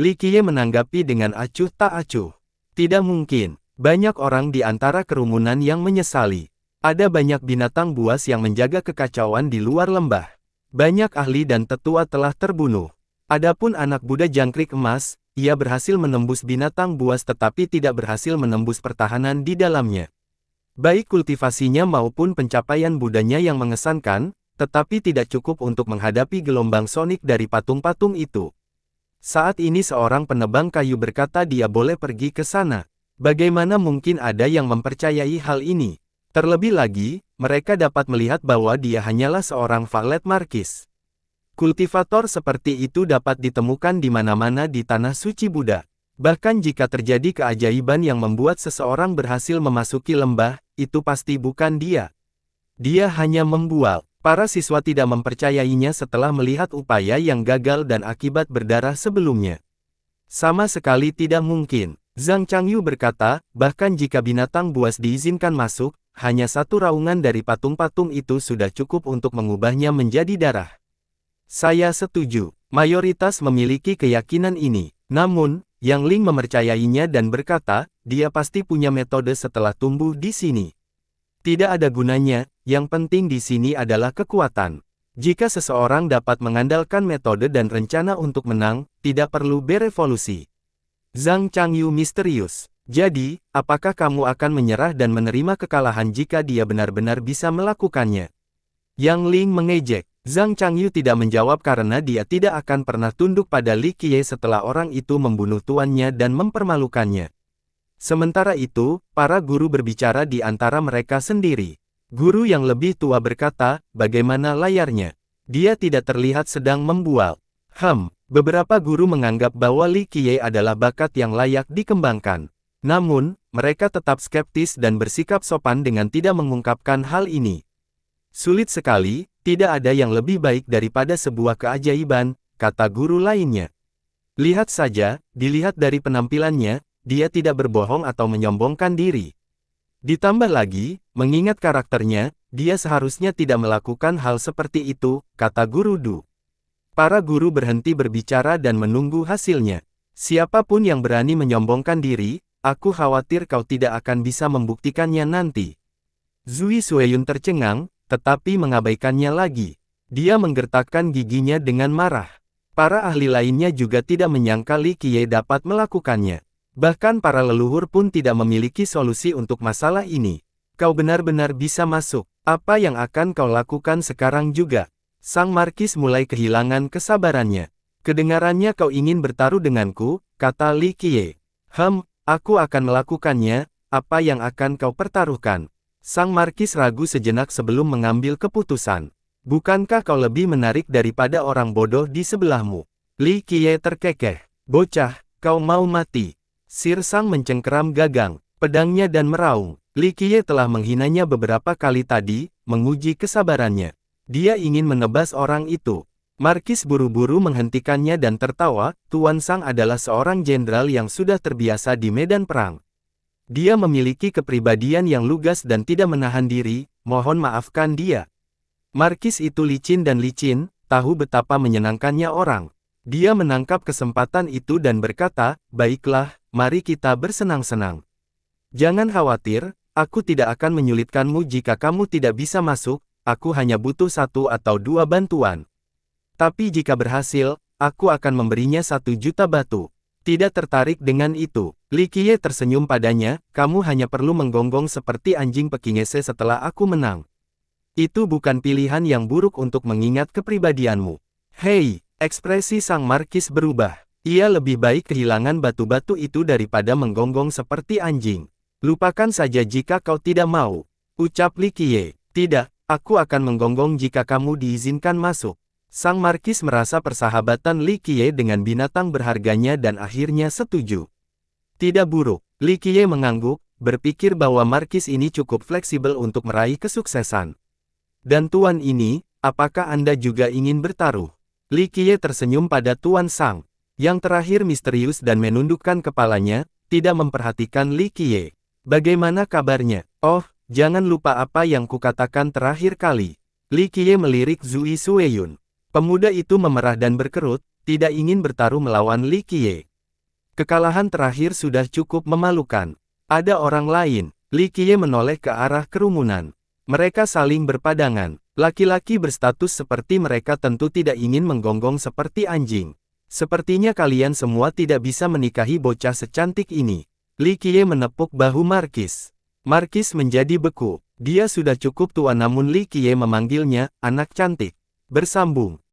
Li Qiye menanggapi dengan acuh tak acuh. Tidak mungkin. Banyak orang di antara kerumunan yang menyesali. Ada banyak binatang buas yang menjaga kekacauan di luar lembah. Banyak ahli dan tetua telah terbunuh. Adapun anak Buddha jangkrik emas, ia berhasil menembus binatang buas tetapi tidak berhasil menembus pertahanan di dalamnya. Baik kultivasinya maupun pencapaian Budanya yang mengesankan, tetapi tidak cukup untuk menghadapi gelombang sonik dari patung-patung itu. Saat ini seorang penebang kayu berkata dia boleh pergi ke sana. Bagaimana mungkin ada yang mempercayai hal ini? Terlebih lagi, mereka dapat melihat bahwa dia hanyalah seorang valet markis. Kultivator seperti itu dapat ditemukan di mana-mana di tanah suci Buddha. Bahkan jika terjadi keajaiban yang membuat seseorang berhasil memasuki lembah, itu pasti bukan dia. Dia hanya membual. Para siswa tidak mempercayainya setelah melihat upaya yang gagal dan akibat berdarah sebelumnya. Sama sekali tidak mungkin. Zhang Changyu berkata, bahkan jika binatang buas diizinkan masuk, hanya satu raungan dari patung-patung itu sudah cukup untuk mengubahnya menjadi darah. Saya setuju. Mayoritas memiliki keyakinan ini. Namun, Yang Ling mempercayainya dan berkata, dia pasti punya metode setelah tumbuh di sini. Tidak ada gunanya, yang penting di sini adalah kekuatan. Jika seseorang dapat mengandalkan metode dan rencana untuk menang, tidak perlu berevolusi. Zhang Changyu misterius. Jadi, apakah kamu akan menyerah dan menerima kekalahan jika dia benar-benar bisa melakukannya? Yang Ling mengejek. Zhang Changyu tidak menjawab karena dia tidak akan pernah tunduk pada Li Qiye setelah orang itu membunuh tuannya dan mempermalukannya. Sementara itu, para guru berbicara di antara mereka sendiri. Guru yang lebih tua berkata, bagaimana layarnya? Dia tidak terlihat sedang membual. Beberapa guru menganggap bahwa Li Qiye adalah bakat yang layak dikembangkan. Namun, mereka tetap skeptis dan bersikap sopan dengan tidak mengungkapkan hal ini. Sulit sekali, tidak ada yang lebih baik daripada sebuah keajaiban, kata guru lainnya. Lihat saja, dilihat dari penampilannya, dia tidak berbohong atau menyombongkan diri. Ditambah lagi, mengingat karakternya, dia seharusnya tidak melakukan hal seperti itu, kata guru Du. Para guru berhenti berbicara dan menunggu hasilnya. Siapapun yang berani menyombongkan diri, aku khawatir kau tidak akan bisa membuktikannya nanti. Zui Sueyun tercengang, tetapi mengabaikannya lagi. Dia menggertakkan giginya dengan marah. Para ahli lainnya juga tidak menyangka Li Qiye dapat melakukannya. Bahkan para leluhur pun tidak memiliki solusi untuk masalah ini. Kau benar-benar bisa masuk. Apa yang akan kau lakukan sekarang juga? Sang Markis mulai kehilangan kesabarannya. Kedengarannya kau ingin bertaruh denganku, kata Li Qiye. Aku akan melakukannya, apa yang akan kau pertaruhkan? Sang Markis ragu sejenak sebelum mengambil keputusan. Bukankah kau lebih menarik daripada orang bodoh di sebelahmu? Li Qiye terkekeh. Bocah, kau mau mati. Sir Sang mencengkeram gagang, pedangnya dan meraung. Li Qiye telah menghinanya beberapa kali tadi, menguji kesabarannya. Dia ingin menebas orang itu. Markis buru-buru menghentikannya dan tertawa, Tuan Sang adalah seorang jenderal yang sudah terbiasa di medan perang. Dia memiliki kepribadian yang lugas dan tidak menahan diri, mohon maafkan dia. Markis itu licin dan licin, tahu betapa menyenangkannya orang. Dia menangkap kesempatan itu dan berkata, baiklah, mari kita bersenang-senang. Jangan khawatir, aku tidak akan menyulitkanmu jika kamu tidak bisa masuk, aku hanya butuh 1 atau 2 bantuan. Tapi jika berhasil, aku akan memberinya 1 juta batu. Tidak tertarik dengan itu. Li Qiye tersenyum padanya, kamu hanya perlu menggonggong seperti anjing pekingese setelah aku menang. Itu bukan pilihan yang buruk untuk mengingat kepribadianmu. Hei, ekspresi Sang Markis berubah. Ia lebih baik kehilangan batu-batu itu daripada menggonggong seperti anjing. Lupakan saja jika kau tidak mau. Ucap Li Qiye. Tidak, aku akan menggonggong jika kamu diizinkan masuk. Sang Markis merasa persahabatan Li Qiye dengan binatang berharganya dan akhirnya setuju. Tidak buruk, Li Qiye mengangguk, berpikir bahwa Markis ini cukup fleksibel untuk meraih kesuksesan. Dan Tuan ini, apakah Anda juga ingin bertaruh? Li Qiye tersenyum pada Tuan Sang. Yang terakhir misterius dan menundukkan kepalanya, tidak memperhatikan Li Qiye. Bagaimana kabarnya? Oh, jangan lupa apa yang kukatakan terakhir kali. Li Qiye melirik Zui Sueyun. Pemuda itu memerah dan berkerut, tidak ingin bertaruh melawan Li Qiye. Kekalahan terakhir sudah cukup memalukan. Ada orang lain. Li Qiye menoleh ke arah kerumunan. Mereka saling berpadangan. Laki-laki berstatus seperti mereka tentu tidak ingin menggonggong seperti anjing. Sepertinya kalian semua tidak bisa menikahi bocah secantik ini. Li Qiye menepuk bahu Markis. Markis menjadi beku. Dia sudah cukup tua namun Li Qiye memanggilnya, anak cantik. Bersambung.